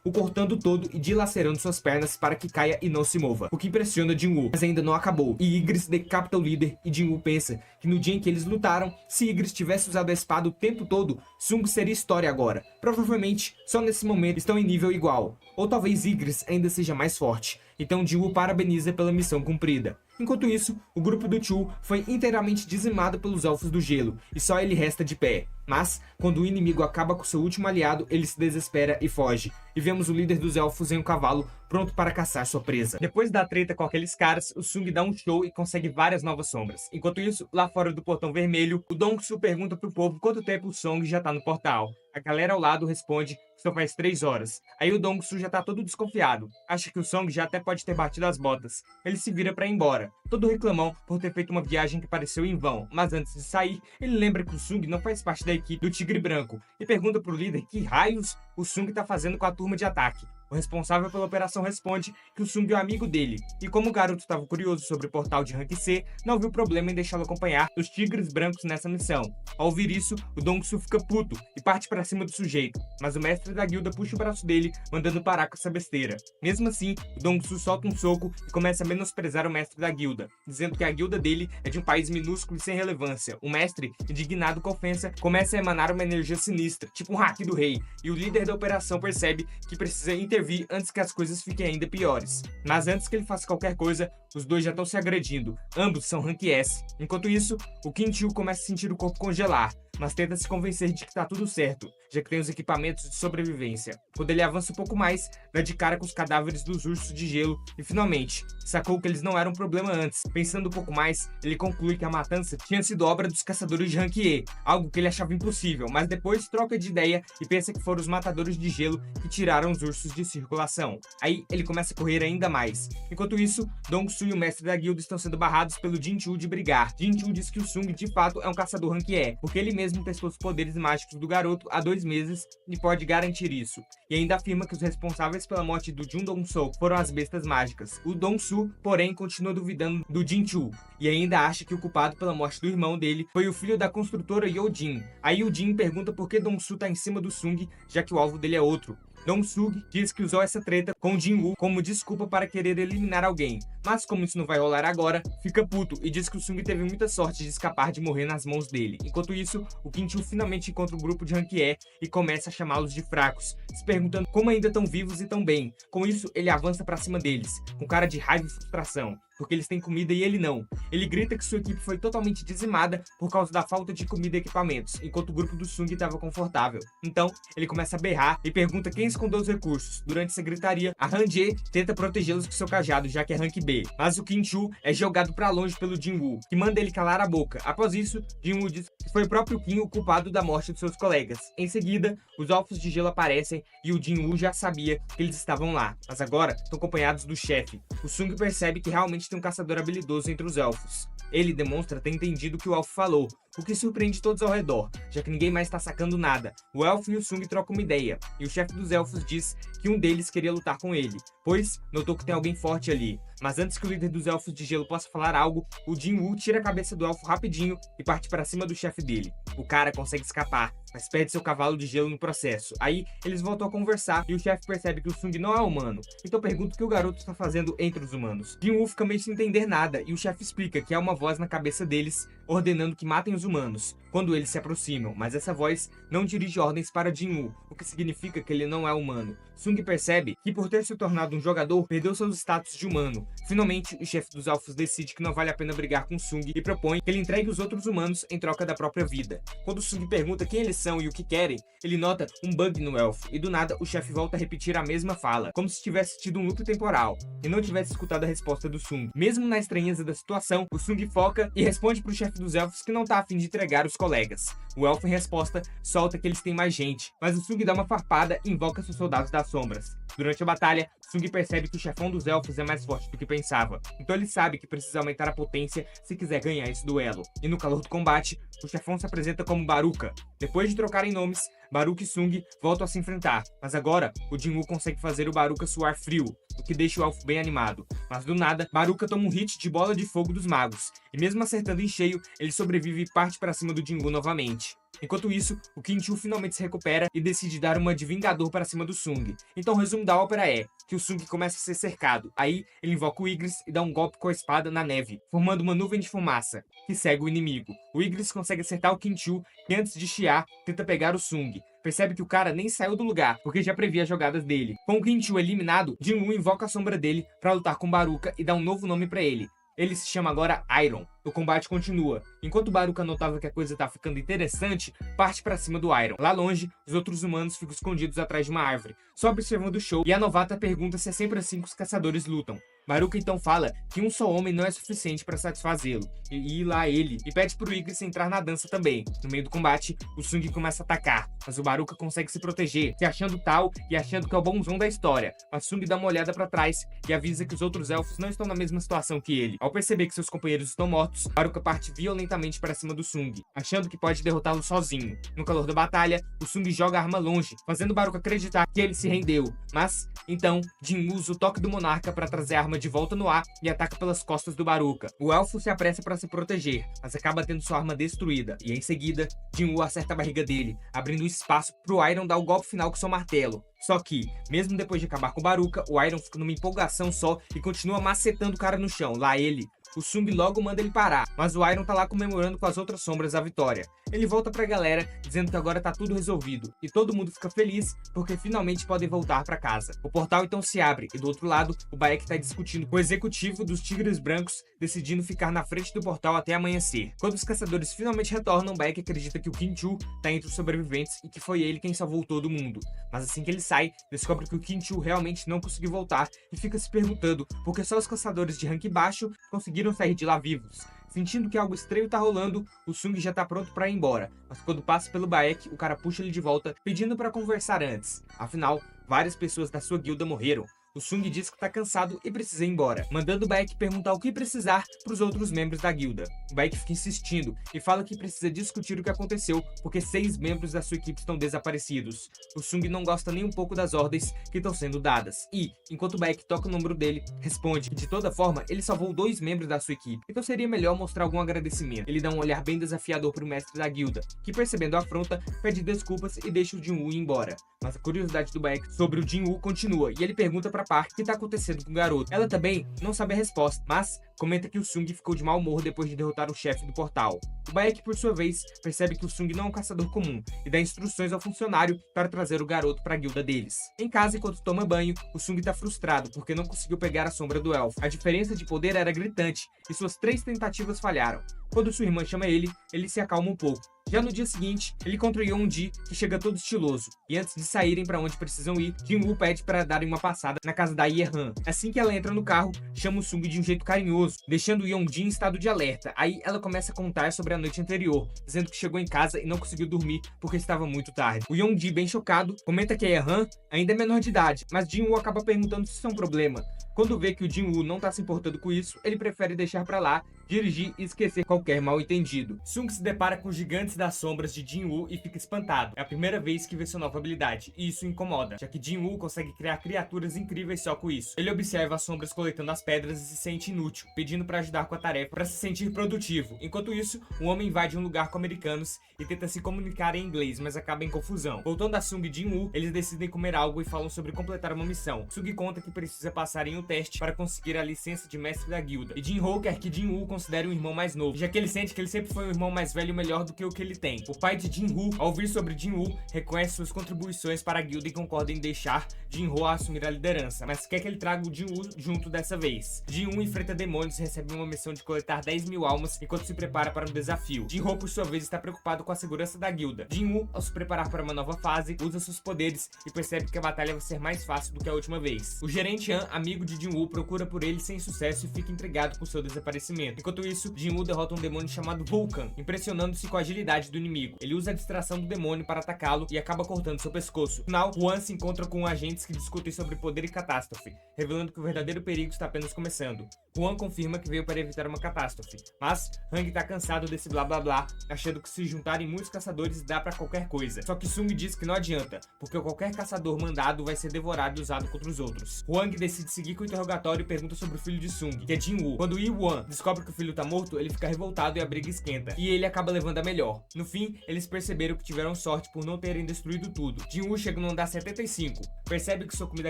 o cortando todo e dilacerando suas pernas para que caia e não se mova, o que impressiona Jin-Woo, mas ainda não acabou, e Igris decapita o líder, e Jin-Woo pensa que no dia em que eles lutaram, se Igris tivesse usado a espada o tempo todo, Sung seria história agora. Provavelmente, só nesse momento estão em nível igual, ou talvez Igris ainda seja mais forte. Então Jin-Woo parabeniza pela missão cumprida. Enquanto isso, o grupo do Chu foi inteiramente dizimado pelos elfos do gelo, e só ele resta de pé. Mas, quando o inimigo acaba com seu último aliado, ele se desespera e foge. E vemos o líder dos elfos em um cavalo, pronto para caçar sua presa. Depois da treta com aqueles caras, o Sung dá um show e consegue várias novas sombras. Enquanto isso, lá fora do portão vermelho, o Dong-Su pergunta pro povo quanto tempo o Song já tá no portal. A galera ao lado responde que só faz 3 horas. Aí o Dong-Su já tá todo desconfiado. Acha que o Song já até pode ter batido as botas. Ele se vira pra ir embora, todo reclamão por ter feito uma viagem que pareceu em vão. Mas antes de sair, ele lembra que o Sung não faz parte da equipe do Tigre Branco e pergunta pro líder que raios o Sung tá fazendo com a turma de ataque. O responsável pela operação responde que o Sung é o amigo dele, e como o garoto estava curioso sobre o portal de Rank C, não viu problema em deixá-lo acompanhar os Tigres Brancos nessa missão. Ao ouvir isso, o Dong-Su fica puto e parte para cima do sujeito, mas o mestre da guilda puxa o braço dele, mandando parar com essa besteira. Mesmo assim, o Dong-Su solta um soco e começa a menosprezar o mestre da guilda, dizendo que a guilda dele é de um país minúsculo e sem relevância. O mestre, indignado com a ofensa, começa a emanar uma energia sinistra, tipo um hack do rei, e o líder da operação percebe que precisa intervir intervir antes que as coisas fiquem ainda piores. Mas antes que ele faça qualquer coisa, os dois já estão se agredindo. Ambos são Rank S. Enquanto isso, o Quintil começa a sentir o corpo congelar, mas tenta se convencer de que tá tudo certo, já que tem os equipamentos de sobrevivência. Quando ele avança um pouco mais, dá de cara com os cadáveres dos ursos de gelo e finalmente sacou que eles não eram um problema antes. Pensando um pouco mais, ele conclui que a matança tinha sido obra dos caçadores de Rank E, algo que ele achava impossível, mas depois troca de ideia e pensa que foram os matadores de gelo que tiraram os ursos de circulação. Aí ele começa a correr ainda mais. Enquanto isso, Dong-Su e o mestre da guilda estão sendo barrados pelo Jin-Chul de brigar. Jin-Chul diz que o Sung de fato é um caçador Rank E, porque ele mesmo testou os poderes mágicos do garoto há 2 meses e pode garantir isso. E ainda afirma que os responsáveis pela morte do Jun Dong-So foram as bestas mágicas. O Dong-Su, porém, continua duvidando do Jin-Chul e ainda acha que o culpado pela morte do irmão dele foi o filho da construtora Yo-Jin. Aí o Jin pergunta por que Dong-Su tá em cima do Sung, já que o alvo dele é outro. Dong-Su diz que usou essa treta com Jin-Woo como desculpa para querer eliminar alguém, mas como isso não vai rolar agora, fica puto e diz que o Sung teve muita sorte de escapar de morrer nas mãos dele. Enquanto isso, o Quintil finalmente encontra um grupo de Rank E e começa a chamá-los de fracos, se perguntando como ainda estão vivos e tão bem. Com isso, ele avança para cima deles, com cara de raiva e frustração, porque eles têm comida e ele não. Ele grita que sua equipe foi totalmente dizimada por causa da falta de comida e equipamentos, enquanto o grupo do Sung estava confortável. Então, ele começa a berrar e pergunta quem escondeu os recursos. Durante essa gritaria, a Han-Jae tenta protegê-los com seu cajado, já que é Rank B. Mas o Quintil é jogado para longe pelo Jin-Woo, que manda ele calar a boca. Após isso, Jin-Woo diz que foi o próprio Qin o culpado da morte de seus colegas. Em seguida, os elfos de gelo aparecem e o Jin-Woo já sabia que eles estavam lá, mas agora estão acompanhados do chefe. O Sung percebe que realmente tem um caçador habilidoso entre os elfos. Ele demonstra ter entendido o que o elfo falou, o que surpreende todos ao redor, já que ninguém mais está sacando nada. O elfo e o Sung trocam uma ideia, e o chefe dos elfos diz que um deles queria lutar com ele, pois notou que tem alguém forte ali. Mas antes que o líder dos elfos de gelo possa falar algo, o Jin-Woo tira a cabeça do elfo rapidinho e parte para cima do chefe dele. O cara consegue escapar, mas perde seu cavalo de gelo no processo. Aí eles voltam a conversar e o chefe percebe que o Sung não é humano, então pergunta o que o garoto está fazendo entre os humanos. Jin-Woo fica meio sem entender nada e o chefe explica que há uma voz na cabeça deles ordenando que matem os humanos quando eles se aproximam, mas essa voz não dirige ordens para Jin-Woo, o que significa que ele não é humano. Sung percebe que por ter se tornado um jogador, perdeu seus status de humano. Finalmente, o chefe dos elfos decide que não vale a pena brigar com Sung e propõe que ele entregue os outros humanos em troca da própria vida. Quando Sung pergunta quem eles são e o que querem, ele nota um bug no elfo, e do nada o chefe volta a repetir a mesma fala, como se tivesse tido um loop temporal, e não tivesse escutado a resposta do Sung. Mesmo na estranheza da situação, o Sung foca e responde pro chefe dos elfos que não tá a fim de entregar os colegas. O elfo, em resposta, solta que eles têm mais gente, mas o Sung dá uma farpada e invoca seus soldados das sombras. Durante a batalha, Sung percebe que o chefão dos elfos é mais forte do que pensava, então ele sabe que precisa aumentar a potência se quiser ganhar esse duelo. E no calor do combate, o chefão se apresenta como Baruka. Depois de trocarem nomes, Baruka e Sung voltam a se enfrentar, mas agora o Jin-Woo consegue fazer o Baruka suar frio, o que deixa o elfo bem animado. Mas do nada, Baruka toma um hit de bola de fogo dos magos, e mesmo acertando em cheio, ele sobrevive e parte para cima do Jin-Woo novamente. Enquanto isso, o Quintil finalmente se recupera e decide dar uma de vingador para cima do Sung. Então o resumo da ópera é que o Sung começa a ser cercado. Aí ele invoca o Igris e dá um golpe com a espada na neve, formando uma nuvem de fumaça, que segue o inimigo. O Igris consegue acertar o Quintil, que antes de chiar, tenta pegar o Sung. Percebe que o cara nem saiu do lugar, porque já previa as jogadas dele. Com o Quintil eliminado, Jin-Woo invoca a sombra dele para lutar com Baruka e dá um novo nome para ele. Ele se chama agora Iron. O combate continua. Enquanto Baruka notava que a coisa tá ficando interessante, parte para cima do Iron. Lá longe, os outros humanos ficam escondidos atrás de uma árvore, só observando o show, e a novata pergunta se é sempre assim que os caçadores lutam. Baruka então fala que um só homem não é suficiente para satisfazê-lo, e lá ele, e pede pro Igris entrar na dança também. No meio do combate, o Sung começa a atacar, mas o Baruka consegue se proteger, se achando tal e achando que é o bonzão da história. Mas Sung dá uma olhada para trás e avisa que os outros elfos não estão na mesma situação que ele. Ao perceber que seus companheiros estão mortos, Baruka parte violentamente para cima do Sung, achando que pode derrotá-lo sozinho. No calor da batalha, o Sung joga a arma longe, fazendo Baruka acreditar que ele se rendeu. Mas, então, Jin usa o toque do monarca para trazer a arma de volta no ar e ataca pelas costas do Baruka. O elfo se apressa para se proteger, mas acaba tendo sua arma destruída, e em seguida, Jin-Woo acerta a barriga dele, abrindo espaço pro Iron dar o golpe final com seu martelo. Só que, mesmo depois de acabar com o Baruka, o Iron fica numa empolgação só e continua macetando o cara no chão. Lá ele, O Sung logo manda ele parar, mas o Iron tá lá comemorando com as outras sombras a vitória. Ele volta pra galera, dizendo que agora tá tudo resolvido, e todo mundo fica feliz porque finalmente podem voltar pra casa. O portal então se abre, e do outro lado, o Baek tá discutindo com o executivo dos Tigres Brancos, decidindo ficar na frente do portal até amanhecer. Quando os caçadores finalmente retornam, Baek acredita que o Kim-Chu tá entre os sobreviventes e que foi ele quem salvou todo mundo. Mas assim que ele sai, descobre que o Kim-Chu realmente não conseguiu voltar e fica se perguntando por que só os caçadores de rank baixo conseguiram sair de lá vivos. Sentindo que algo estranho tá rolando, o Sung já tá pronto pra ir embora, mas quando passa pelo Baek, o cara puxa ele de volta, pedindo pra conversar antes. Afinal, várias pessoas da sua guilda morreram. O Sung diz que tá cansado e precisa ir embora, mandando o Baek perguntar o que precisar pros outros membros da guilda. O Baek fica insistindo e fala que precisa discutir o que aconteceu, porque 6 membros da sua equipe estão desaparecidos. O Sung não gosta nem um pouco das ordens que estão sendo dadas, e, enquanto o Baek toca o número dele, responde que de toda forma ele salvou 2 membros da sua equipe, então seria melhor mostrar algum agradecimento. Ele dá um olhar bem desafiador pro mestre da guilda, que percebendo a afronta, pede desculpas e deixa o Jin-Woo ir embora. Mas a curiosidade do Baek sobre o Jin-Woo continua, e ele pergunta pra Park o que tá acontecendo com o garoto. Ela também não sabe a resposta, mas comenta que o Sung ficou de mau humor depois de derrotar o chefe do portal. O Baek, por sua vez, percebe que o Sung não é um caçador comum e dá instruções ao funcionário para trazer o garoto para a guilda deles. Em casa, enquanto toma banho, o Sung tá frustrado porque não conseguiu pegar a sombra do elfo. A diferença de poder era gritante e suas 3 tentativas falharam. Quando sua irmã chama ele se acalma um pouco. Já no dia seguinte, ele encontra o Yeon-ji, que chega todo estiloso, e antes de saírem para onde precisam ir, Jin-Woo pede para darem uma passada na casa da Ye-Han. Assim que ela entra no carro, chama o Sung de um jeito carinhoso, deixando o Yeon-ji em estado de alerta. Aí ela começa a contar sobre a noite anterior, dizendo que chegou em casa e não conseguiu dormir porque estava muito tarde. O Yeon-ji, bem chocado, comenta que a Ye-Han ainda é menor de idade, mas Jin-Woo acaba perguntando se isso é um problema. Quando vê que o Jin-Woo não tá se importando com isso, ele prefere deixar pra lá, dirigir e esquecer qualquer mal entendido. Sung se depara com os gigantes das sombras de Jin-Woo e fica espantado. É a primeira vez que vê sua nova habilidade, e isso o incomoda, já que Jin-Woo consegue criar criaturas incríveis só com isso. Ele observa as sombras coletando as pedras e se sente inútil, pedindo pra ajudar com a tarefa para se sentir produtivo. Enquanto isso, um homem invade um lugar com americanos e tenta se comunicar em inglês, mas acaba em confusão. Voltando a Sung e Jin-Woo, eles decidem comer algo e falam sobre completar uma missão. Sung conta que precisa passar em um teste para conseguir a licença de mestre da guilda, e Jin-Ho quer que Jin-Woo considere um irmão mais novo, já que ele sente que ele sempre foi um irmão mais velho melhor do que o que ele tem. O pai de Jin-Woo, ao ouvir sobre Jin-Woo, reconhece suas contribuições para a guilda e concorda em deixar Jin-Ho assumir a liderança, mas quer que ele traga o Jin-Woo junto dessa vez. Jin-Woo enfrenta demônios e recebe uma missão de coletar 10.000 almas enquanto se prepara para um desafio. Jin-Ho, por sua vez, está preocupado com a segurança da guilda. Jin-Woo, ao se preparar para uma nova fase, usa seus poderes e percebe que a batalha vai ser mais fácil do que a última vez. O gerente Han, amigo de Jin-Woo, procura por ele sem sucesso e fica intrigado com seu desaparecimento. Enquanto isso, Jin-Woo derrota um demônio chamado Vulcan, impressionando-se com a agilidade do inimigo. Ele usa a distração do demônio para atacá-lo e acaba cortando seu pescoço. No final, Juan se encontra com agentes que discutem sobre poder e catástrofe, revelando que o verdadeiro perigo está apenas começando. Juan confirma que veio para evitar uma catástrofe, mas Hang tá cansado desse blá blá blá, achando que se juntarem muitos caçadores dá pra qualquer coisa. Só que Sung diz que não adianta, porque qualquer caçador mandado vai ser devorado e usado contra os outros. Huang decide seguir com o interrogatório e pergunta sobre o filho de Sung, que é Jin-Woo. Quando Yi-Wan descobre que o filho tá morto, ele fica revoltado e a briga esquenta, e ele acaba levando a melhor. No fim, eles perceberam que tiveram sorte por não terem destruído tudo. Jin-Woo chega no andar 75, percebe que sua comida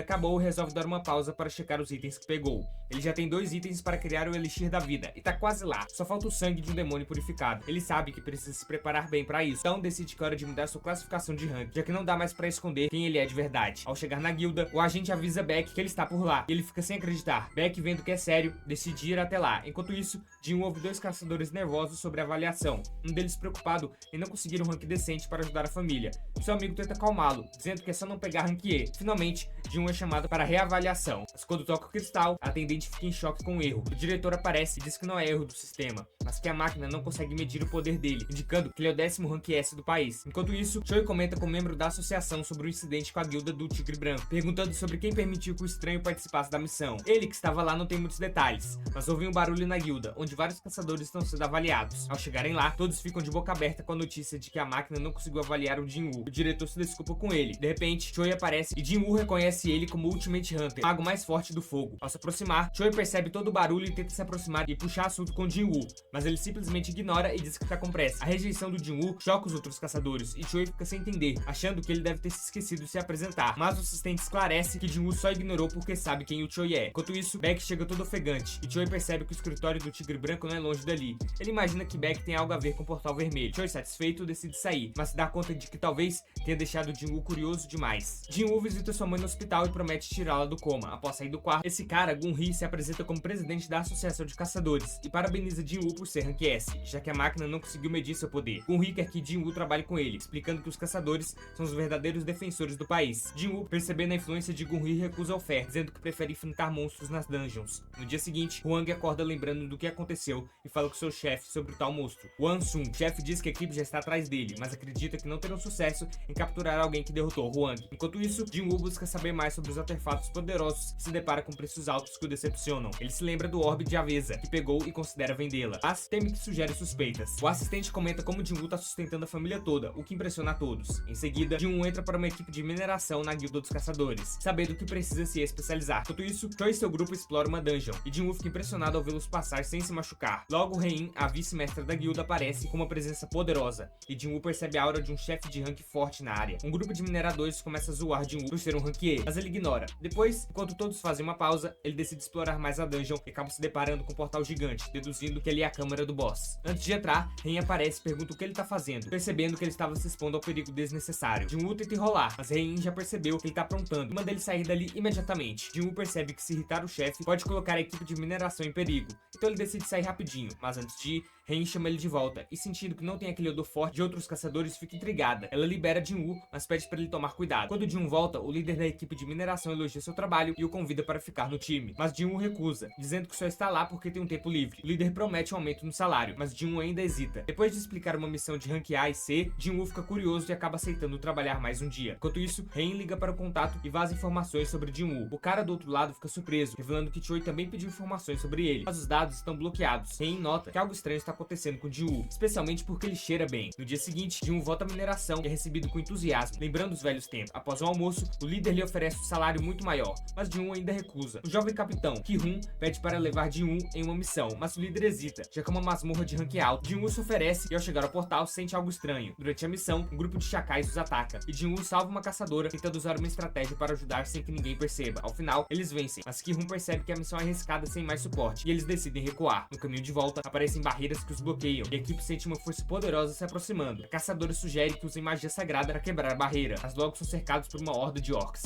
acabou e resolve dar uma pausa para checar os itens que pegou. Ele já tem 2 itens para criar o Elixir da Vida, e tá quase lá, só falta o sangue de um demônio purificado. Ele sabe que precisa se preparar bem para isso, então decide que é hora de mudar sua classificação de rank, já que não dá mais para esconder quem ele é de verdade. Ao chegar na guilda, o agente avisa Beck que ele está por lá, e ele fica sem acreditar. Beck, vendo que é sério, decide ir até lá. Enquanto isso, Jin ouve 2 caçadores nervosos sobre a avaliação, um deles preocupado em não conseguir um rank decente para ajudar a família. Seu amigo tenta acalmá-lo, dizendo que é só não pegar rank E. Finalmente, Jin é chamado para reavaliação, mas quando toca o cristal, a atendente fica em choque com o erro. O diretor aparece e diz que não é erro do sistema, mas que a máquina não consegue medir o poder dele, indicando que ele é o 10º rank S do país. Enquanto isso, Choi comenta com um membro da associação sobre o incidente com a guilda do Tigre Branco, perguntando sobre quem permitiu que o estranho participasse da missão. Ele, que estava lá, não tem muitos detalhes, mas ouve um barulho na guilda, onde onde vários caçadores estão sendo avaliados. Ao chegarem lá, todos ficam de boca aberta com a notícia de que a máquina não conseguiu avaliar o Jin-Woo. O diretor se desculpa com ele. De repente, Choi aparece e Jin-Woo reconhece ele como Ultimate Hunter, o mago mais forte do fogo. Ao se aproximar, Choi percebe todo o barulho e tenta se aproximar e puxar assunto com Jin-Woo, mas ele simplesmente ignora e diz que tá com pressa. A rejeição do Jin-Woo choca os outros caçadores e Choi fica sem entender, achando que ele deve ter se esquecido de se apresentar, mas o assistente esclarece que Jin-Woo só ignorou porque sabe quem o Choi é. Enquanto isso, Baek chega todo ofegante e Choi percebe que o escritório do Tigre Branco não é longe dali. Ele imagina que Baek tem algo a ver com o Portal Vermelho. Choi, satisfeito, decide sair, mas se dá conta de que talvez tenha deixado Jin-Woo curioso demais. Jin-Woo visita sua mãe no hospital e promete tirá-la do coma. Após sair do quarto, esse cara, Gun-Hee, se apresenta como presidente da Associação de Caçadores e parabeniza Jin-Woo por ser Rank S, já que a máquina não conseguiu medir seu poder. Gun-Hee quer que Jin-Woo trabalhe com ele, explicando que os caçadores são os verdadeiros defensores do país. Jin-Woo, percebendo a influência de Gun-Hee, recusa a oferta, dizendo que prefere enfrentar monstros nas dungeons. No dia seguinte, Hwang acorda lembrando do que aconteceu e fala com seu chefe sobre o tal monstro, Wan-Sun. O chefe diz que a equipe já está atrás dele, mas acredita que não terão sucesso em capturar alguém que derrotou Hwang. Enquanto isso, Jin-Woo busca saber mais sobre os artefatos poderosos e se depara com preços altos que o decepcionam. Ele se lembra do orbe de Avesa, que pegou e considera vendê-la, mas teme que sugere suspeitas. O assistente comenta como Jin-Woo está sustentando a família toda, o que impressiona a todos. Em seguida, Jin-Woo entra para uma equipe de mineração na guilda dos caçadores, sabendo que precisa se especializar. Enquanto isso, Choi e seu grupo exploram uma dungeon, e Jin-Woo fica impressionado ao vê-los passar sem se machucar. Logo, Hein, a vice-mestra da guilda, aparece com uma presença poderosa, e Jin-Woo percebe a aura de um chefe de rank forte na área. Um grupo de mineradores começa a zoar Jin-Woo por ser um rank E, mas ele ignora. Depois, enquanto todos fazem uma pausa, ele decide explorar mais a dungeon e acaba se deparando com um portal gigante, deduzindo que ali é a câmara do boss. Antes de entrar, Hein aparece e pergunta o que ele tá fazendo, percebendo que ele estava se expondo ao perigo desnecessário. Jin-Woo tenta enrolar, mas Hein já percebeu que ele tá aprontando e manda ele sair dali imediatamente. Jin-Woo percebe que se irritar o chefe pode colocar a equipe de mineração em perigo, então ele decide sair rapidinho, mas antes de ir, Hein chama ele de volta, e sentindo que não tem aquele odor forte de outros caçadores, fica intrigada. Ela libera Jin-Woo, mas pede para ele tomar cuidado. Quando Jin-Woo volta, o líder da equipe de mineração elogia seu trabalho e o convida para ficar no time, mas Jin-Woo recusa, dizendo que só está lá porque tem um tempo livre. O líder promete um aumento no salário, mas Jin-Woo ainda hesita. Depois de explicar uma missão de rank A e C, Jin-Woo fica curioso e acaba aceitando trabalhar mais um dia. Enquanto isso, Hein liga para o contato e vaza informações sobre Jin-Woo. O cara do outro lado fica surpreso, revelando que Choi também pediu informações sobre ele, mas os dados estão bloqueados. Hein nota que algo estranho está acontecendo com Jin-Woo, especialmente porque ele cheira bem. No dia seguinte, Jin-Woo volta à mineração e é recebido com entusiasmo, lembrando os velhos tempos. Após o almoço, o líder lhe oferece um salário muito maior, mas Jin-Woo ainda recusa. O jovem capitão, Ki-Hun, pede para levar Jin-Woo em uma missão, mas o líder hesita, já que é uma masmorra de rank alto. Jin-Woo se oferece e ao chegar ao portal sente algo estranho. Durante a missão, um grupo de chacais os ataca, e Jin-Woo salva uma caçadora tentando usar uma estratégia para ajudar sem que ninguém perceba. Ao final, eles vencem, mas Ki-Hun percebe que a missão é arriscada sem mais suporte, e eles decidem recuar. No caminho de volta, aparecem barreiras que os bloqueiam, e a equipe sente uma força poderosa se aproximando. A caçadora sugere que usem magia sagrada para quebrar a barreira, mas logo são cercados por uma horda de orcs.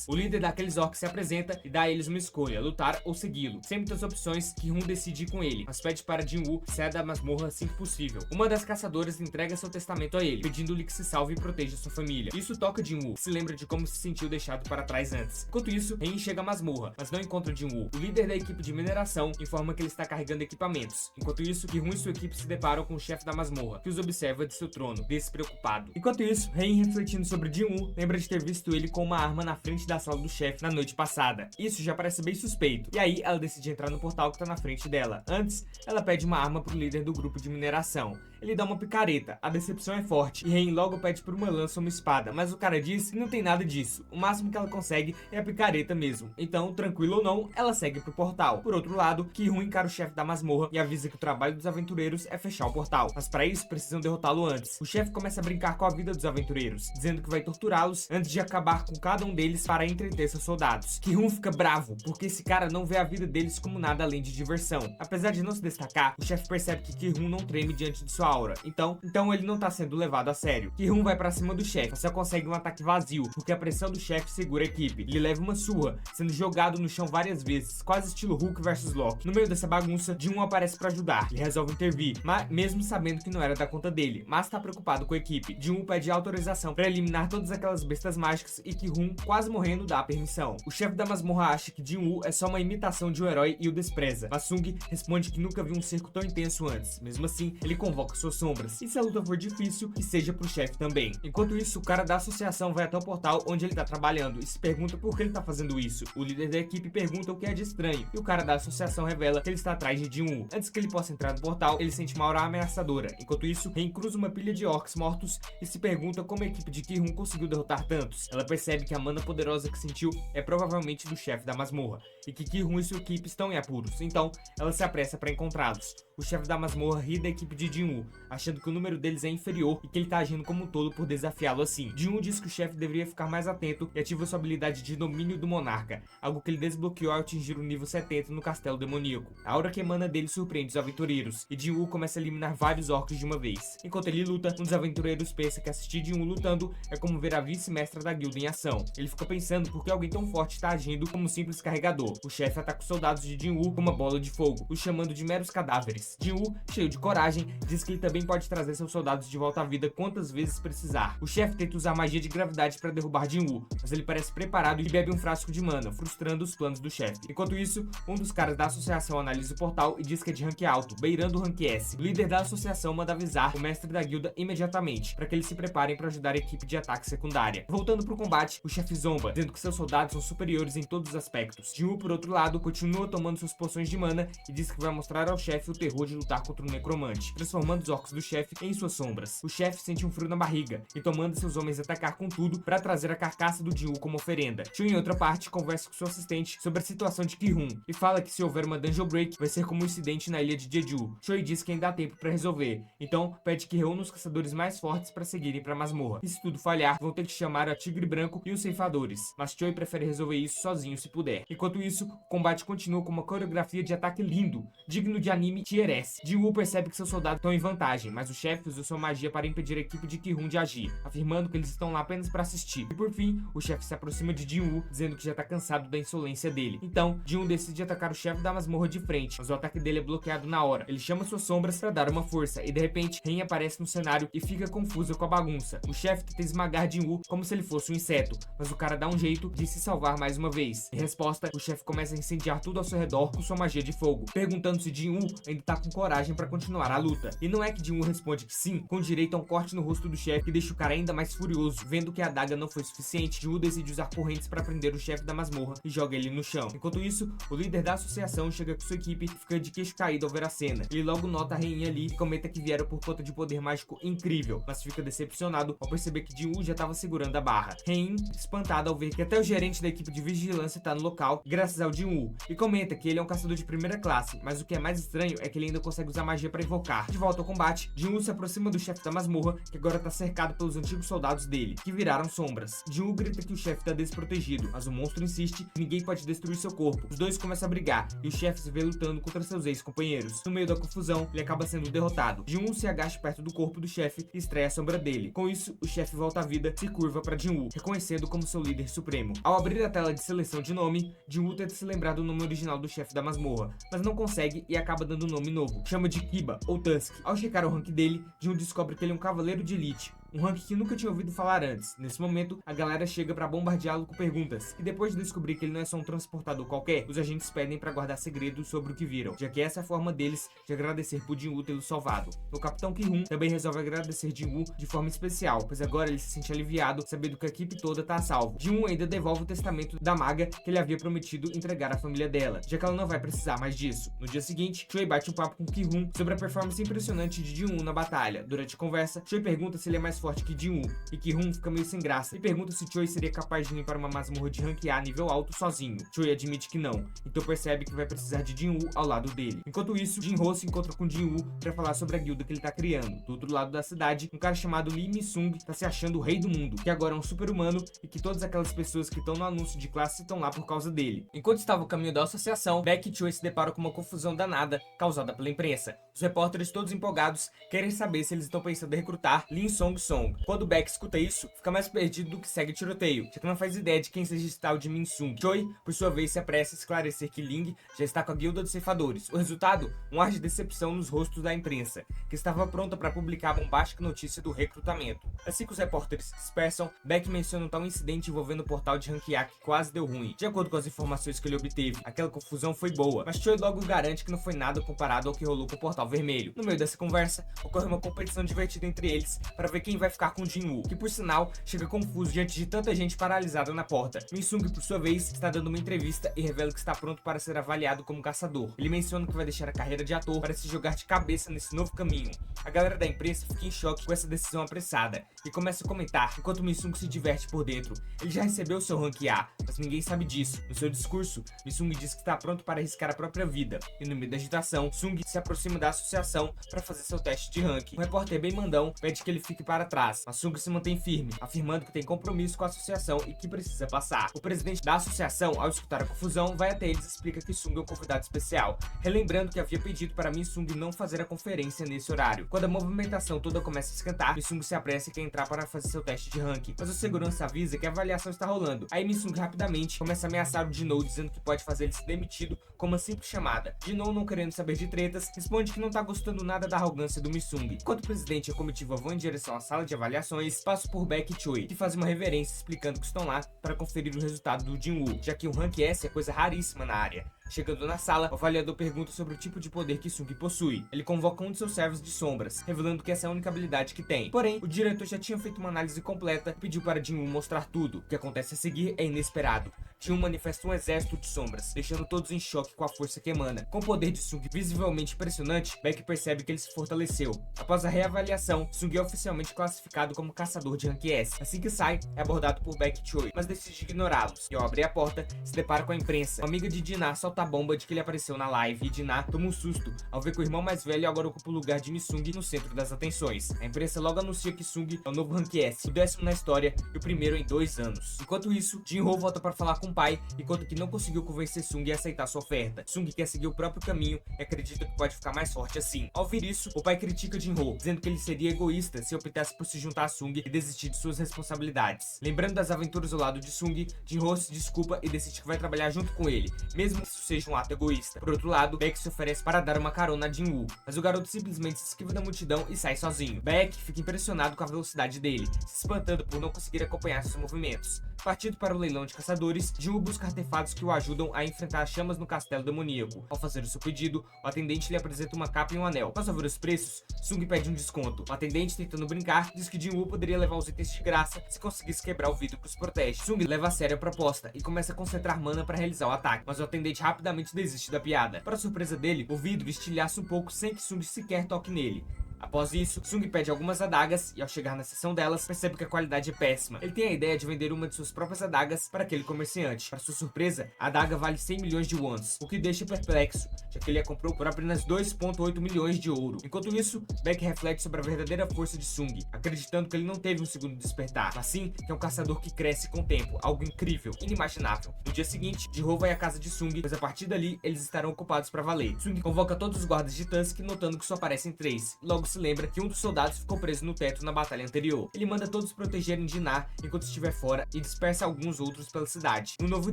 O líder daqueles orcs se apresenta e dá a eles uma escolha, lutar ou segui-lo. Sem muitas opções, Ki-Hun decide ir com ele, mas pede para Jin-Woo sair da masmorra assim que possível. Uma das caçadoras entrega seu testamento a ele, pedindo-lhe que se salve e proteja sua família. Isso toca Jin-Woo, que se lembra de como se sentiu deixado para trás antes. Enquanto isso, Hein chega à masmorra, mas não encontra Jin-Woo. O líder da equipe de mineração informa que ele está carregando equipamentos. Enquanto isso, Ki-Hun e sua equipe se deparam com o chefe da masmorra, que os observa de seu trono, despreocupado. Enquanto isso, Hein, refletindo sobre Jin-Woo, lembra de ter visto ele com uma arma na frente da sala do chefe na noite passada. Isso já parece bem suspeito, e aí ela decide entrar no portal que tá na frente dela. Antes, ela pede uma arma pro líder do grupo de mineração. Ele dá uma picareta, a decepção é forte, e Hein logo pede por uma lança ou uma espada, mas o cara diz que não tem nada disso, o máximo que ela consegue é a picareta mesmo. Então, tranquilo ou não, ela segue pro portal. Por outro lado, Ki-Hun encara o chefe da masmorra e avisa que o trabalho dos aventureiros é fechar o portal, mas para isso precisam derrotá-lo antes. O chefe começa a brincar com a vida dos aventureiros, dizendo que vai torturá-los antes de acabar com cada um deles para entreter seus soldados. Ki-Hun fica bravo, porque esse cara não vê a vida deles como nada além de diversão. Apesar de não se destacar, o chefe percebe que Ki-Hun não treme diante de sua aura, então ele não tá sendo levado a sério. Ki-Hun vai pra cima do chefe, mas só consegue um ataque vazio, porque a pressão do chefe segura a equipe. Ele leva uma surra, sendo jogado no chão várias vezes, quase estilo Hulk vs Loki. No meio dessa bagunça, Jin-Woo aparece pra ajudar. Ele resolve intervir, mas mesmo sabendo que não era da conta dele, mas tá preocupado com a equipe. Jin-Woo pede autorização pra eliminar todas aquelas bestas mágicas e Ki-Hun, quase morrendo, dá a permissão. O chefe da masmorra acha que Jin-Woo é só uma imitação de um herói e o despreza, mas Sung responde que nunca viu um cerco tão intenso antes. Mesmo assim, ele convoca suas sombras. E se a luta for difícil, que seja pro chefe também. Enquanto isso, o cara da associação vai até o portal onde ele tá trabalhando e se pergunta por que ele tá fazendo isso. O líder da equipe pergunta o que é de estranho e o cara da associação revela que ele está atrás de Jin-Woo. Antes que ele possa entrar no portal, ele sente uma aura ameaçadora. Enquanto isso, Ren cruza uma pilha de orcs mortos e se pergunta como a equipe de Ki-Hun conseguiu derrotar tantos. Ela percebe que a mana poderosa que sentiu é provavelmente do chefe da masmorra e que Ki-Hun e sua equipe estão em apuros. Então, ela se apressa para encontrá-los. O chefe da masmorra ri da equipe de Jin-Woo, achando que o número deles é inferior e que ele tá agindo como um tolo por desafiá-lo assim. Jin-Woo diz que o chefe deveria ficar mais atento e ativa sua habilidade de domínio do monarca, algo que ele desbloqueou ao atingir o nível 70 no castelo demoníaco. A aura que emana dele surpreende os aventureiros, e Jin-Woo começa a eliminar vários orcs de uma vez. Enquanto ele luta, um dos aventureiros pensa que assistir Jin-Woo lutando é como ver a vice-mestra da guilda em ação. Ele fica pensando por que alguém tão forte está agindo como um simples carregador. O chefe ataca os soldados de Jin-Woo com uma bola de fogo, os chamando de meros cadáveres. Jin-Woo, cheio de coragem, diz que ele também pode trazer seus soldados de volta à vida quantas vezes precisar. O chefe tenta usar magia de gravidade para derrubar Jin-Woo, mas ele parece preparado e bebe um frasco de mana, frustrando os planos do chefe. Enquanto isso, um dos caras da associação analisa o portal e diz que é de rank alto, beirando o rank S. O líder da associação manda avisar o mestre da guilda imediatamente, para que eles se preparem para ajudar a equipe de ataque secundária. Voltando pro combate, o chefe zomba, dizendo que seus soldados são superiores em todos os aspectos. Jin-Woo, por outro lado, continua tomando suas poções de mana e diz que vai mostrar ao chefe o terror de lutar contra um necromante, transformando os orcs do chefe em suas sombras. O chefe sente um frio na barriga e tomando seus homens atacar com tudo para trazer a carcaça do Jin-Woo como oferenda. Choi, em outra parte, conversa com seu assistente sobre a situação de Ki-Hun e fala que se houver uma dungeon break, vai ser como um incidente na ilha de Jeju. Choi diz que ainda há tempo para resolver, então pede que reúna os caçadores mais fortes para seguirem para a masmorra. E se tudo falhar, vão ter que chamar a Tigre Branco e os ceifadores, mas Choi prefere resolver isso sozinho se puder. Enquanto isso, o combate continua com uma coreografia de ataque lindo, digno de anime Tier S. Jin-Woo percebe que seus soldados estão em vantagem, mas o chefe usou sua magia para impedir a equipe de Ki-Hun de agir, afirmando que eles estão lá apenas para assistir. E por fim, o chefe se aproxima de Jin-Woo, dizendo que já tá cansado da insolência dele. Então, Jin-Woo decide atacar o chefe da masmorra de frente, mas o ataque dele é bloqueado na hora. Ele chama suas sombras para dar uma força, e de repente, Ren aparece no cenário e fica confusa com a bagunça. O chefe tenta esmagar Jin-Woo como se ele fosse um inseto, mas o cara dá um jeito de se salvar mais uma vez. Em resposta, o chefe começa a incendiar tudo ao seu redor com sua magia de fogo, perguntando se Jin-Woo ainda tá com coragem para continuar a luta. E não é que Jin-Woo responde que sim, com direito a um corte no rosto do chefe que deixa o cara ainda mais furioso. Vendo que a adaga não foi suficiente, Jin-Woo decide usar correntes para prender o chefe da masmorra e joga ele no chão. Enquanto isso, o líder da associação chega com sua equipe e fica de queixo caído ao ver a cena. Ele logo nota a rainha ali e comenta que vieram por conta de poder mágico incrível, mas fica decepcionado ao perceber que Jin-Woo já estava segurando a barra. Ren, espantada ao ver que até o gerente da equipe de vigilância está no local, graças ao Jin-Woo, e comenta que ele é um caçador de primeira classe, mas o que é mais estranho é que ele ainda consegue usar magia para invocar. De volta ao combate, Jin-Woo se aproxima do chefe da masmorra, que agora está cercado pelos antigos soldados dele, que viraram sombras. Jin-Woo grita que o chefe está desprotegido, mas o monstro insiste que ninguém pode destruir seu corpo. Os dois começam a brigar, e o chefe se vê lutando contra seus ex-companheiros. No meio da confusão, ele acaba sendo derrotado. Jin-Woo se agacha perto do corpo do chefe e extrai a sombra dele. Com isso, o chefe volta à vida, se curva para Jin-Woo, reconhecendo como seu líder supremo. Ao abrir a tela de seleção de nome, Jin-Woo tenta se lembrar do nome original do chefe da masmorra, mas não consegue e acaba dando um nome novo. Chama de Kiba, ou Tusk. Ao checar o rank dele, Jin-Woo descobre que ele é um cavaleiro de elite, um rank que nunca tinha ouvido falar antes. Nesse momento, a galera chega pra bombardeá-lo com perguntas, e depois de descobrir que ele não é só um transportador qualquer, os agentes pedem pra guardar segredos sobre o que viram, já que essa é a forma deles de agradecer por Jin-Woo tê-lo salvado. O Capitão Ki-Hun também resolve agradecer Jin-Woo de forma especial, pois agora ele se sente aliviado sabendo que a equipe toda tá a salvo. Jin-Woo ainda devolve o testamento da maga que ele havia prometido entregar à família dela, já que ela não vai precisar mais disso. No dia seguinte, Choi bate um papo com Ki-Hun sobre a performance impressionante de Jin-Woo na batalha. Durante a conversa, Choi pergunta se ele é mais forte que Jin-Woo, e Ki-Hun fica meio sem graça e pergunta se Choi seria capaz de limpar uma masmorra de rank A nível alto sozinho. Choi admite que não, então percebe que vai precisar de Jin-Woo ao lado dele. Enquanto isso, Jin-Ho se encontra com Jin-Woo para falar sobre a guilda que ele tá criando. Do outro lado da cidade, um cara chamado Lee Mi-sung tá se achando o rei do mundo, que agora é um super-humano e que todas aquelas pessoas que estão no anúncio de classe estão lá por causa dele. Enquanto estava o caminho da associação, Beck e Choi se deparam com uma confusão danada causada pela imprensa. Os repórteres, todos empolgados, querem saber se eles estão pensando em recrutar Lee Song-soo Song. Quando Baek escuta isso, fica mais perdido do que segue o tiroteio, já que não faz ideia de quem seja esse tal de Min Sung. Choi, por sua vez, se apressa a esclarecer que Ling já está com a guilda dos ceifadores. O resultado? Um ar de decepção nos rostos da imprensa, que estava pronta para publicar a bombástica notícia do recrutamento. Assim que os repórteres se dispersam, Baek menciona um tal incidente envolvendo o portal de ranquear que quase deu ruim. De acordo com as informações que ele obteve, aquela confusão foi boa, mas Choi logo garante que não foi nada comparado ao que rolou com o portal vermelho. No meio dessa conversa, ocorre uma competição divertida entre eles para ver quem vai ficar com Jin-woo, que por sinal chega confuso diante de tanta gente paralisada na porta. Min Sung, por sua vez, está dando uma entrevista e revela que está pronto para ser avaliado como caçador. Ele menciona que vai deixar a carreira de ator para se jogar de cabeça nesse novo caminho. A galera da imprensa fica em choque com essa decisão apressada e começa a comentar enquanto Min Sung se diverte por dentro. Ele já recebeu seu rank A, mas ninguém sabe disso. No seu discurso, Min Sung diz que está pronto para arriscar a própria vida, e no meio da agitação, Sung se aproxima da associação para fazer seu teste de rank. Um repórter bem mandão pede que ele fique para trás, mas Sung se mantém firme, afirmando que tem compromisso com a associação e que precisa passar. O presidente da associação, ao escutar a confusão, vai até eles e explica que Sung é um convidado especial, relembrando que havia pedido para Min Sung não fazer a conferência nesse horário. Quando a movimentação toda começa a esquentar, Min Sung se apressa e quer entrar para fazer seu teste de rank, mas o segurança avisa que a avaliação está rolando. Aí Min Sung rapidamente começa a ameaçar o Jin-woo, dizendo que pode fazer ele ser demitido com uma simples chamada. Jin-woo, não querendo saber de tretas, responde que não tá gostando nada da arrogância do Min Sung. Enquanto o presidente e a comitiva vão em direção à sala de avaliações, passam por Baek e Choi, que fazem uma reverência explicando que estão lá para conferir o resultado do Jin-woo, já que o rank S é coisa raríssima na área. Chegando na sala, o avaliador pergunta sobre o tipo de poder que Sung possui. Ele convoca um de seus servos de sombras, revelando que essa é a única habilidade que tem. Porém, o diretor já tinha feito uma análise completa e pediu para Jin-woo mostrar tudo. O que acontece a seguir é inesperado. Jin-woo manifesta um exército de sombras, deixando todos em choque com a força que emana. Com o poder de Sung visivelmente impressionante, Baek percebe que ele se fortaleceu. Após a reavaliação, Sung é oficialmente classificado como caçador de rank S. Assim que sai, é abordado por Baek e Choi, mas decide ignorá-los. E ao abrir a porta, se depara com a imprensa. Uma amiga de Dinah solta a bomba de que ele apareceu na live, e Dinah toma um susto ao ver que o irmão mais velho agora ocupa o lugar de Min Sung no centro das atenções. A imprensa logo anuncia que Sung é o novo rank S, o 10º na história e o primeiro em 2 anos. Enquanto isso, Jin-woo volta para falar com o pai e conta que não conseguiu convencer Sung a aceitar sua oferta. Sung quer seguir o próprio caminho e acredita que pode ficar mais forte assim. Ao ouvir isso, o pai critica Jin-woo, dizendo que ele seria egoísta se optasse por se juntar a Sung e desistir de suas responsabilidades. Lembrando das aventuras ao lado de Sung, Jin-woo se desculpa e decide que vai trabalhar junto com ele, mesmo que isso seja um ato egoísta. Por outro lado, Baek se oferece para dar uma carona a Jin-woo, mas o garoto simplesmente se esquiva da multidão e sai sozinho. Baek fica impressionado com a velocidade dele, se espantando por não conseguir acompanhar seus movimentos. Partindo para o leilão de caçadores, Jin-woo busca artefatos que o ajudam a enfrentar as chamas no castelo demoníaco. Ao fazer o seu pedido, o atendente lhe apresenta uma capa e um anel. Após ouvir os preços, Sung pede um desconto. O atendente, tentando brincar, diz que Jin-woo poderia levar os itens de graça se conseguisse quebrar o vidro que os protege. Sung leva a sério a proposta e começa a concentrar mana para realizar o ataque, mas o atendente rapidamente desiste da piada. Para surpresa dele, o vidro estilhaça um pouco sem que Sung sequer toque nele. Após isso, Sung pede algumas adagas e ao chegar na seção delas, percebe que a qualidade é péssima. Ele tem a ideia de vender uma de suas próprias adagas para aquele comerciante. Para sua surpresa, a adaga vale 100 milhões de wons, o que deixa perplexo, já que ele a comprou por apenas 2,8 milhões de ouro. Enquanto isso, Baek reflete sobre a verdadeira força de Sung, acreditando que ele não teve um segundo despertar, mas sim que é um caçador que cresce com o tempo, algo incrível, inimaginável. No dia seguinte, Jin-woo vai à casa de Sung, pois a partir dali, eles estarão ocupados para valer. Sung convoca todos os guardas de Tusk, notando que só aparecem 3. Logo se lembra que um dos soldados ficou preso no teto na batalha anterior. Ele manda todos protegerem Dinah enquanto estiver fora e dispersa alguns outros pela cidade. No novo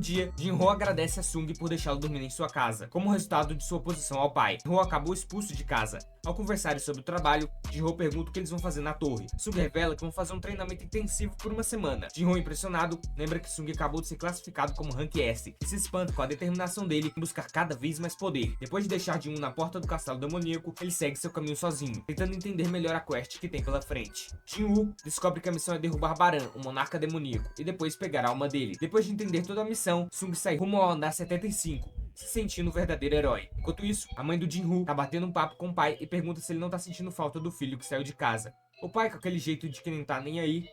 dia, Jin-woo agradece a Sung por deixá-lo dormir em sua casa, como resultado de sua oposição ao pai. Jin-woo acabou expulso de casa. Ao conversarem sobre o trabalho, Jin-woo pergunta o que eles vão fazer na torre. Sung revela que vão fazer um treinamento intensivo por uma semana. Jin-woo, impressionado, lembra que Sung acabou de ser classificado como rank S e se espanta com a determinação dele em buscar cada vez mais poder. Depois de deixar Jin-woo na porta do castelo demoníaco, ele segue seu caminho sozinho, tentando entender melhor a quest que tem pela frente. Jin-woo descobre que a missão é derrubar Baran, o monarca demoníaco, e depois pegar a alma dele. Depois de entender toda a missão, Sung sai rumo ao andar 75. Se sentindo um verdadeiro herói. Enquanto isso, a mãe do Jin-woo tá batendo um papo com o pai e pergunta se ele não tá sentindo falta do filho que saiu de casa. O pai, com aquele jeito de quem não tá nem aí,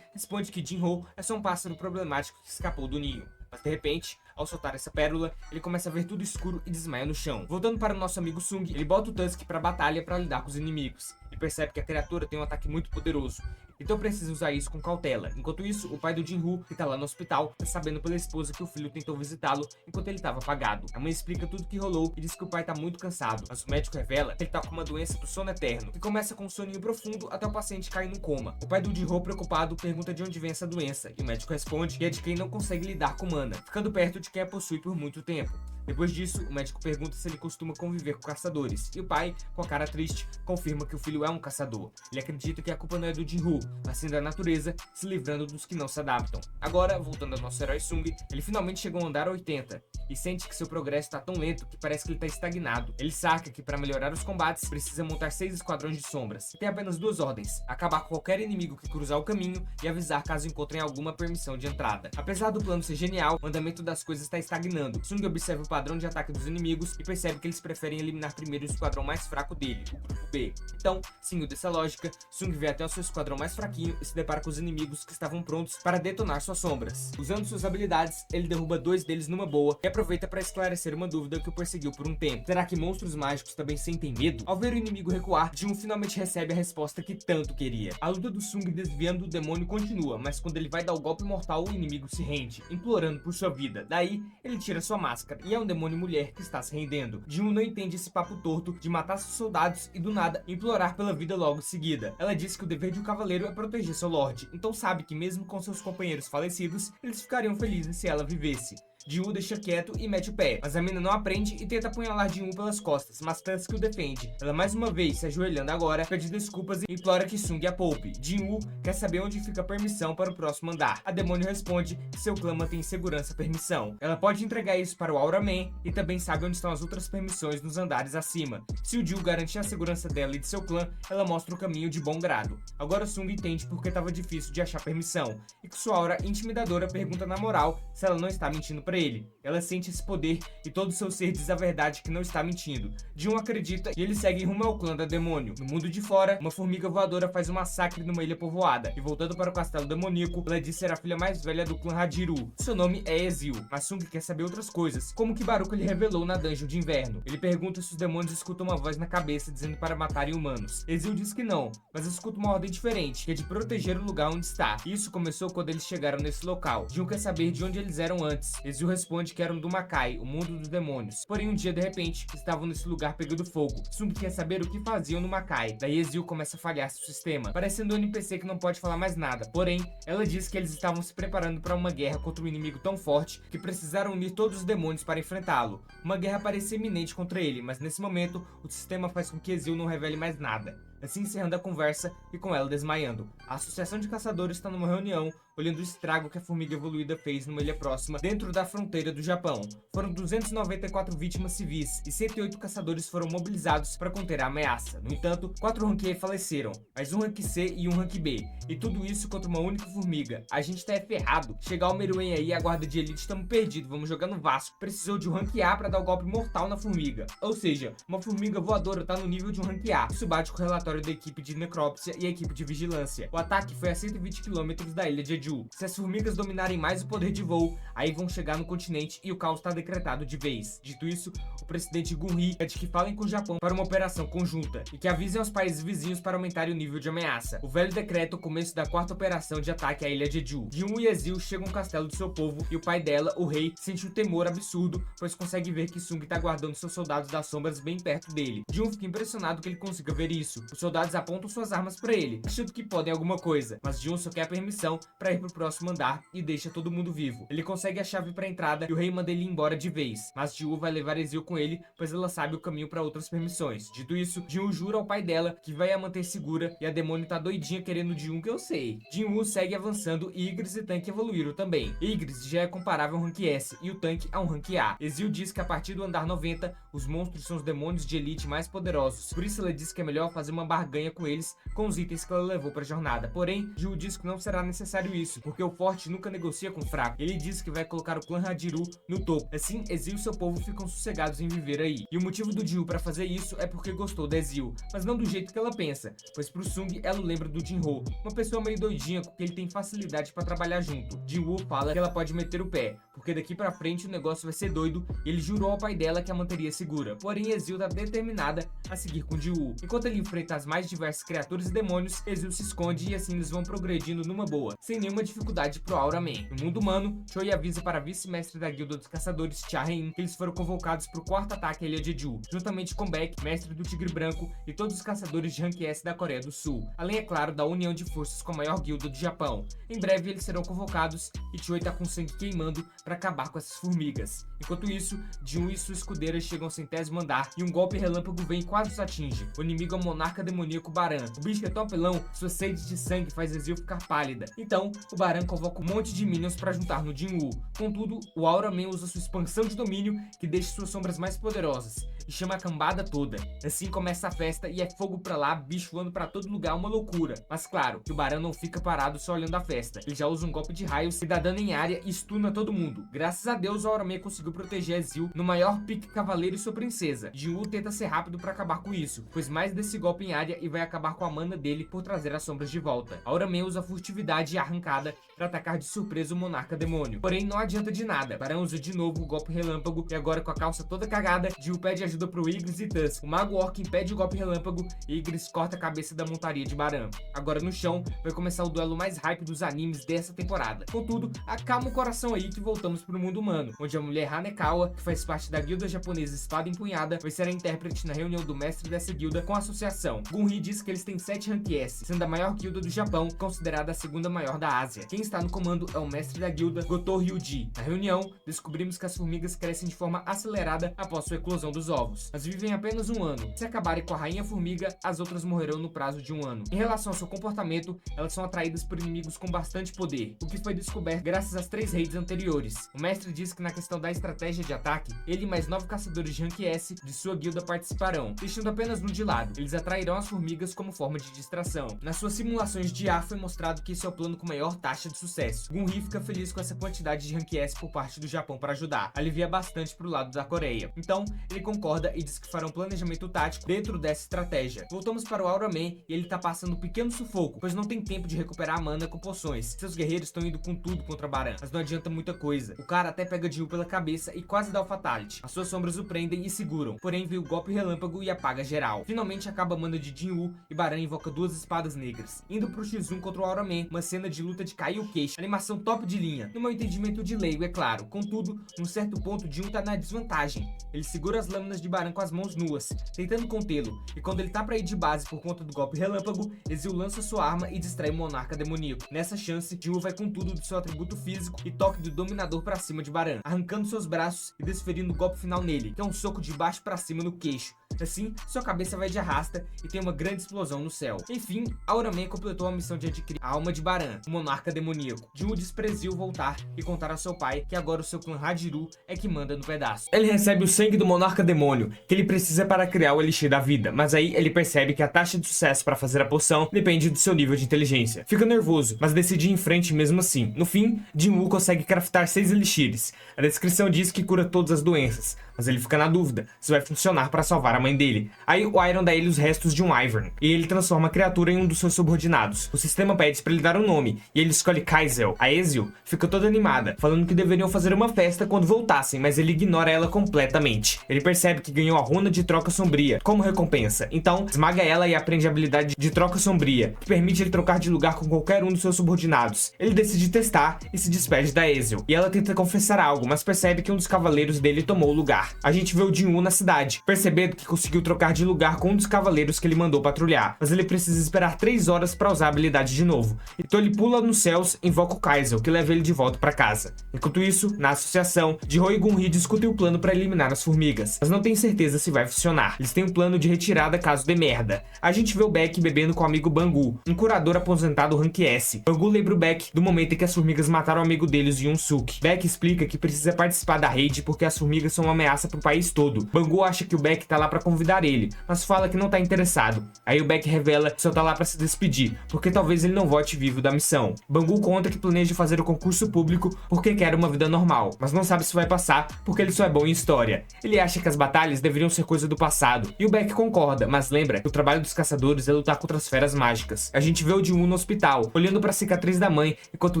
responde que Jin-woo é só um pássaro problemático que escapou do ninho. Mas de repente, ao soltar essa pérola, ele começa a ver tudo escuro e desmaia no chão. Voltando para o nosso amigo Sung, ele bota o Tusk pra batalha para lidar com os inimigos. Ele percebe que a criatura tem um ataque muito poderoso e então precisa usar isso com cautela. Enquanto isso, o pai do Jin-Woo, que tá lá no hospital, tá sabendo pela esposa que o filho tentou visitá-lo enquanto ele tava apagado. A mãe explica tudo que rolou e diz que o pai tá muito cansado, mas o médico revela que ele tá com uma doença do sono eterno, que começa com um soninho profundo até o paciente cair num coma. O pai do Jin-Woo, preocupado, pergunta de onde vem essa doença, e o médico responde que é de quem não consegue lidar com mana, ficando perto de quem a possui por muito tempo. Depois disso, o médico pergunta se ele costuma conviver com caçadores, e o pai, com a cara triste, confirma que o filho é um caçador. Ele acredita que a culpa não é do Jin-Woo, mas sim da natureza, se livrando dos que não se adaptam. Agora, voltando ao nosso herói Sung, ele finalmente chegou ao andar 80, e sente que seu progresso está tão lento que parece que ele está estagnado. Ele saca que para melhorar os combates, precisa montar 6 esquadrões de sombras. Tem apenas 2 ordens: acabar com qualquer inimigo que cruzar o caminho e avisar caso encontrem alguma permissão de entrada. Apesar do plano ser genial, o andamento das coisas está estagnando. Sung observa o padrão de ataque dos inimigos e percebe que eles preferem eliminar primeiro o esquadrão mais fraco dele, o grupo B. Então, seguindo dessa lógica, Sung vê até o seu esquadrão mais fraquinho e se depara com os inimigos que estavam prontos para detonar suas sombras. Usando suas habilidades, ele derruba 2 deles numa boa e aproveita para esclarecer uma dúvida que o perseguiu por um tempo. Será que monstros mágicos também sentem medo? Ao ver o inimigo recuar, Jin finalmente recebe a resposta que tanto queria. A luta do Sung desviando o demônio continua, mas quando ele vai dar o golpe mortal, o inimigo se rende, implorando por sua vida. Daí, ele tira sua máscara e é um demônio mulher que está se rendendo. Jin não entende esse papo torto de matar seus soldados e do nada implorar pela vida logo em seguida. Ela diz que o dever de um cavaleiro é proteger seu lorde, então sabe que mesmo com seus companheiros falecidos, eles ficariam felizes se ela vivesse. Jin deixa quieto e mete o pé, mas a mina não aprende e tenta apunhalar Jin pelas costas, mas Tusk o defende. Ela mais uma vez, se ajoelhando agora, pede desculpas e implora que Sung a poupe. Jin quer saber onde fica a permissão para o próximo andar. A demônio responde que seu clã mantém em segurança a permissão. Ela pode entregar isso para o Aura Man e também sabe onde estão as outras permissões nos andares acima. Se o Jin garantir a segurança dela e de seu clã, ela mostra o caminho de bom grado. Agora Sung entende porque estava difícil de achar permissão e que sua aura intimidadora pergunta na moral se ela não está mentindo para ele. Ela sente esse poder e todo o seu ser diz a verdade que não está mentindo. Jin acredita e ele segue rumo ao clã da demônio. No mundo de fora, uma formiga voadora faz um massacre numa ilha povoada e voltando para o castelo demoníaco, ela diz ser a filha mais velha do clã Hajiru. Seu nome é Ezil, mas Sung quer saber outras coisas, como que Baruch lhe revelou na dungeon de inverno. Ele pergunta se os demônios escutam uma voz na cabeça dizendo para matarem humanos. Ezil diz que não, mas escuta uma ordem diferente, que é de proteger o lugar onde está. Isso começou quando eles chegaram nesse local. Jin quer saber de onde eles eram antes. Ezil responde que eram do Makai, o mundo dos demônios. Porém, um dia, de repente, estavam nesse lugar pegando fogo. Sung quer saber o que faziam no Makai. Daí Ezil começa a falhar seu sistema, parecendo um NPC que não pode falar mais nada. Porém, ela diz que eles estavam se preparando para uma guerra contra um inimigo tão forte que precisaram unir todos os demônios para enfrentá-lo. Uma guerra parecia iminente contra ele, mas nesse momento, o sistema faz com que Ezil não revele mais nada. Assim encerrando a conversa e com ela desmaiando. A Associação de Caçadores está numa reunião, olhando o estrago que a formiga evoluída fez numa ilha próxima, dentro da fronteira do Japão. Foram 294 vítimas civis e 108 caçadores foram mobilizados para conter a ameaça. No entanto, 4 Rank E faleceram, mais um Rank C e um Rank B. E tudo isso contra uma única formiga. A gente tá ferrado. Chegar o Meruem aí e a guarda de elite estamos perdidos, vamos jogar no Vasco. Precisou de um Rank A para dar o golpe mortal na formiga. Ou seja, uma formiga voadora tá no nível de um Rank A. Isso bate com o relatório da equipe de necrópsia e a equipe de vigilância. O ataque foi a 120 km da ilha de Jeju. Se as formigas dominarem mais o poder de voo, aí vão chegar no continente e o caos está decretado de vez. Dito isso, o presidente Gun-hee pede que falem com o Japão para uma operação conjunta e que avisem aos países vizinhos para aumentarem o nível de ameaça. O velho decreta o começo da 4ª operação de ataque à ilha de Jeju. Jin e Ezil chegam ao castelo do seu povo e o pai dela, o rei, sente um temor absurdo, pois consegue ver que Sung está guardando seus soldados das sombras bem perto dele. Jin fica impressionado que ele consiga ver isso. Os soldados apontam suas armas para ele, achando que podem alguma coisa, mas Jin só quer a permissão para ir pro próximo andar e deixa todo mundo vivo. Ele consegue a chave para a entrada e o rei manda ele embora de vez, mas Jin vai levar Ezil com ele, pois ela sabe o caminho para outras permissões. Dito isso, Jin jura ao pai dela que vai a manter segura e a demônio tá doidinha querendo Jin, que eu sei. Jin segue avançando e Igris e Tank evoluíram também. Igris já é comparável a um Rank S e o Tank a um Rank A. Ezil diz que a partir do andar 90, os monstros são os demônios de elite mais poderosos, por isso ela diz que é melhor fazer uma barganha com eles com os itens que ela levou pra jornada. Porém, Jin diz que não será necessário isso, porque o forte nunca negocia com o fraco. Ele diz que vai colocar o clã Hajiru no topo. Assim, Ezil e seu povo ficam sossegados em viver aí. E o motivo do Jin para fazer isso é porque gostou da Ezil, mas não do jeito que ela pensa, pois pro Sung ela o lembra do Jin-Ho, uma pessoa meio doidinha com quem ele tem facilidade para trabalhar junto. Jin-Woo fala que ela pode meter o pé, porque daqui pra frente o negócio vai ser doido e ele jurou ao pai dela que a manteria segura. Porém, Ezil tá determinada a seguir com Jin-Woo. Enquanto ele enfrenta enfrenta as mais diversas criaturas e demônios, Ezreal se esconde e assim eles vão progredindo numa boa, sem nenhuma dificuldade pro Aura Man. No mundo humano, Choi avisa para a vice-mestre da guilda dos caçadores, Cha Hein, que eles foram convocados pro quarto ataque à ilha Jeju, juntamente com Beck, mestre do Tigre Branco, e todos os caçadores de Rank S da Coreia do Sul, além, é claro, da união de forças com a maior guilda do Japão. Em breve eles serão convocados e Choi tá com sangue queimando para acabar com essas formigas. Enquanto isso, Jin e sua escudeira chegam ao 100º andar e um golpe relâmpago vem e quase os atinge. O inimigo é o monarca demoníaco Baran. O bicho é tão apelão, sua sede de sangue faz Ezreal ficar pálida. Então, o Baran convoca um monte de minions para juntar no Jin Woo. Contudo, o Aura Man usa sua expansão de domínio, que deixa suas sombras mais poderosas, e chama a cambada toda. Assim começa a festa e é fogo pra lá, bicho voando pra todo lugar, uma loucura. Mas claro, que o Baran não fica parado só olhando a festa. Ele já usa um golpe de raios que dá dano em área e stuna todo mundo. Graças a Deus, o Aura Man conseguiu proteger Ezreal no maior pique cavaleiro e sua princesa. Jin Woo tenta ser rápido pra acabar com isso, pois mais desse golpe em área e vai acabar com a mana dele por trazer as sombras de volta. Aura Man usa furtividade e arrancada pra atacar de surpresa o monarca demônio. Porém, não adianta de nada. Baran usa de novo o golpe relâmpago e agora com a calça toda cagada, Jin pede ajuda pro Igris e Tusk. O mago orc impede o golpe relâmpago e Igris corta a cabeça da montaria de Baran. Agora no chão, vai começar o duelo mais hype dos animes dessa temporada. Contudo, acalma o coração aí que voltamos pro mundo humano, onde a mulher Hanekawa, que faz parte da guilda japonesa Espada Empunhada, vai ser a intérprete na reunião do mestre dessa guilda com a associação. Gunri diz que eles têm 7 Rank S, sendo a maior guilda do Japão, considerada a segunda maior da Ásia. Quem está no comando é o mestre da guilda, Goto Ryuji. Na reunião, descobrimos que as formigas crescem de forma acelerada após sua eclosão dos ovos, mas vivem apenas um ano. Se acabarem com a rainha formiga, as outras morrerão no prazo de um ano. Em relação ao seu comportamento, elas são atraídas por inimigos com bastante poder, o que foi descoberto graças às 3 raids anteriores. O mestre diz que na questão da estratégia de ataque, ele e mais 9 caçadores de Rank S de sua guilda participarão, deixando apenas um de lado. Eles atrairão as formigas como forma de distração. Nas suas simulações de IA foi mostrado que esse é o plano com maior taxa de sucesso. Gunri fica feliz com essa quantidade de Rank S por parte do Japão para ajudar, alivia bastante pro lado da Coreia. Então, ele concorda e diz que fará um planejamento tático dentro dessa estratégia. Voltamos para o Aura Man e ele tá passando um pequeno sufoco, pois não tem tempo de recuperar a mana com poções. Seus guerreiros estão indo com tudo contra Baran, mas não adianta muita coisa. O cara até pega Jin pela cabeça e quase dá o fatality. As suas sombras o prendem e seguram, porém vem o golpe relâmpago e apaga geral. Finalmente acaba a mana de Jin e Baran invoca 2 espadas negras. Indo pro X1 contra o Aura Man, uma cena de luta de cair o queixo, animação top de linha. No meu entendimento de leigo, é claro. Contudo, num certo ponto, Jin tá na desvantagem. Ele segura as lâminas de Baran com as mãos nuas, tentando contê-lo, e quando ele tá pra ir de base por conta do golpe relâmpago, Ezreal lança sua arma e distrai o monarca demoníaco. Nessa chance, Jin vai com tudo do seu atributo físico e toque do dominador pra cima de Baran, arrancando seus braços e desferindo o golpe final nele, que é um soco de baixo pra cima no queixo. Assim, sua cabeça vai de arrasta e tem uma grande explosão no céu. Enfim, Aura Man completou a missão de adquirir a alma de Baran, o monarca demoníaco. Jin desprezou voltar e contar ao seu pai que agora o seu clã Hajiru é que manda no pedaço. Ele recebe o sangue do monarca demônio, que ele precisa para criar o elixir da vida, mas aí ele percebe que a taxa de sucesso para fazer a poção depende do seu nível de inteligência. Fica nervoso, mas decide ir em frente mesmo assim. No fim, Jin consegue craftar 6 elixires. A descrição diz que cura todas as doenças, mas ele fica na dúvida se vai funcionar para salvar a mãe dele. Aí o Iron dá ele os restos de um Ivern, e ele transforma a criatura em um dos seus subordinados. O sistema pede para ele dar um nome, e ele escolhe Kaizel. A Ezreal fica toda animada, falando que deveriam fazer uma festa quando voltassem, mas ele ignora ela completamente. Ele percebe que ganhou a runa de troca sombria como recompensa, então esmaga ela e aprende a habilidade de troca sombria, que permite ele trocar de lugar com qualquer um dos seus subordinados. Ele decide testar e se despede da Ezreal, e ela tenta confessar algo, mas percebe que um dos cavaleiros dele tomou o lugar. A gente vê o Jin na cidade, percebendo que conseguiu trocar de lugar com um dos cavaleiros que ele mandou patrulhar, mas ele precisa esperar 3 horas para usar a habilidade de novo. Então ele pula nos céus e invoca o Kaizel, que leva ele de volta para casa. Enquanto isso, na associação, Jihyo e Gunri discutem o plano para eliminar as formigas, mas não tem certeza se vai funcionar. Eles têm um plano de retirada caso dê merda. A gente vê o Beck bebendo com o amigo Bangu, um curador aposentado Rank S. Bangu lembra o Beck do momento em que as formigas mataram o amigo deles, Yunsuke. Beck explica que precisa participar da raid porque as formigas são uma ameaça pro país todo. Bangu acha que o Beck tá lá para convidar ele, mas fala que não tá interessado. Aí o Beck revela que só tá lá para se despedir, porque talvez ele não volte vivo da missão. Bangu conta que planeja fazer o concurso público porque quer uma vida normal, mas não sabe se vai passar porque ele só é bom em história. Ele acha que as batalhas deveriam ser coisa do passado, e o Beck concorda, mas lembra que o trabalho dos caçadores é lutar contra as feras mágicas. A gente vê o Jin no hospital, olhando para a cicatriz da mãe, enquanto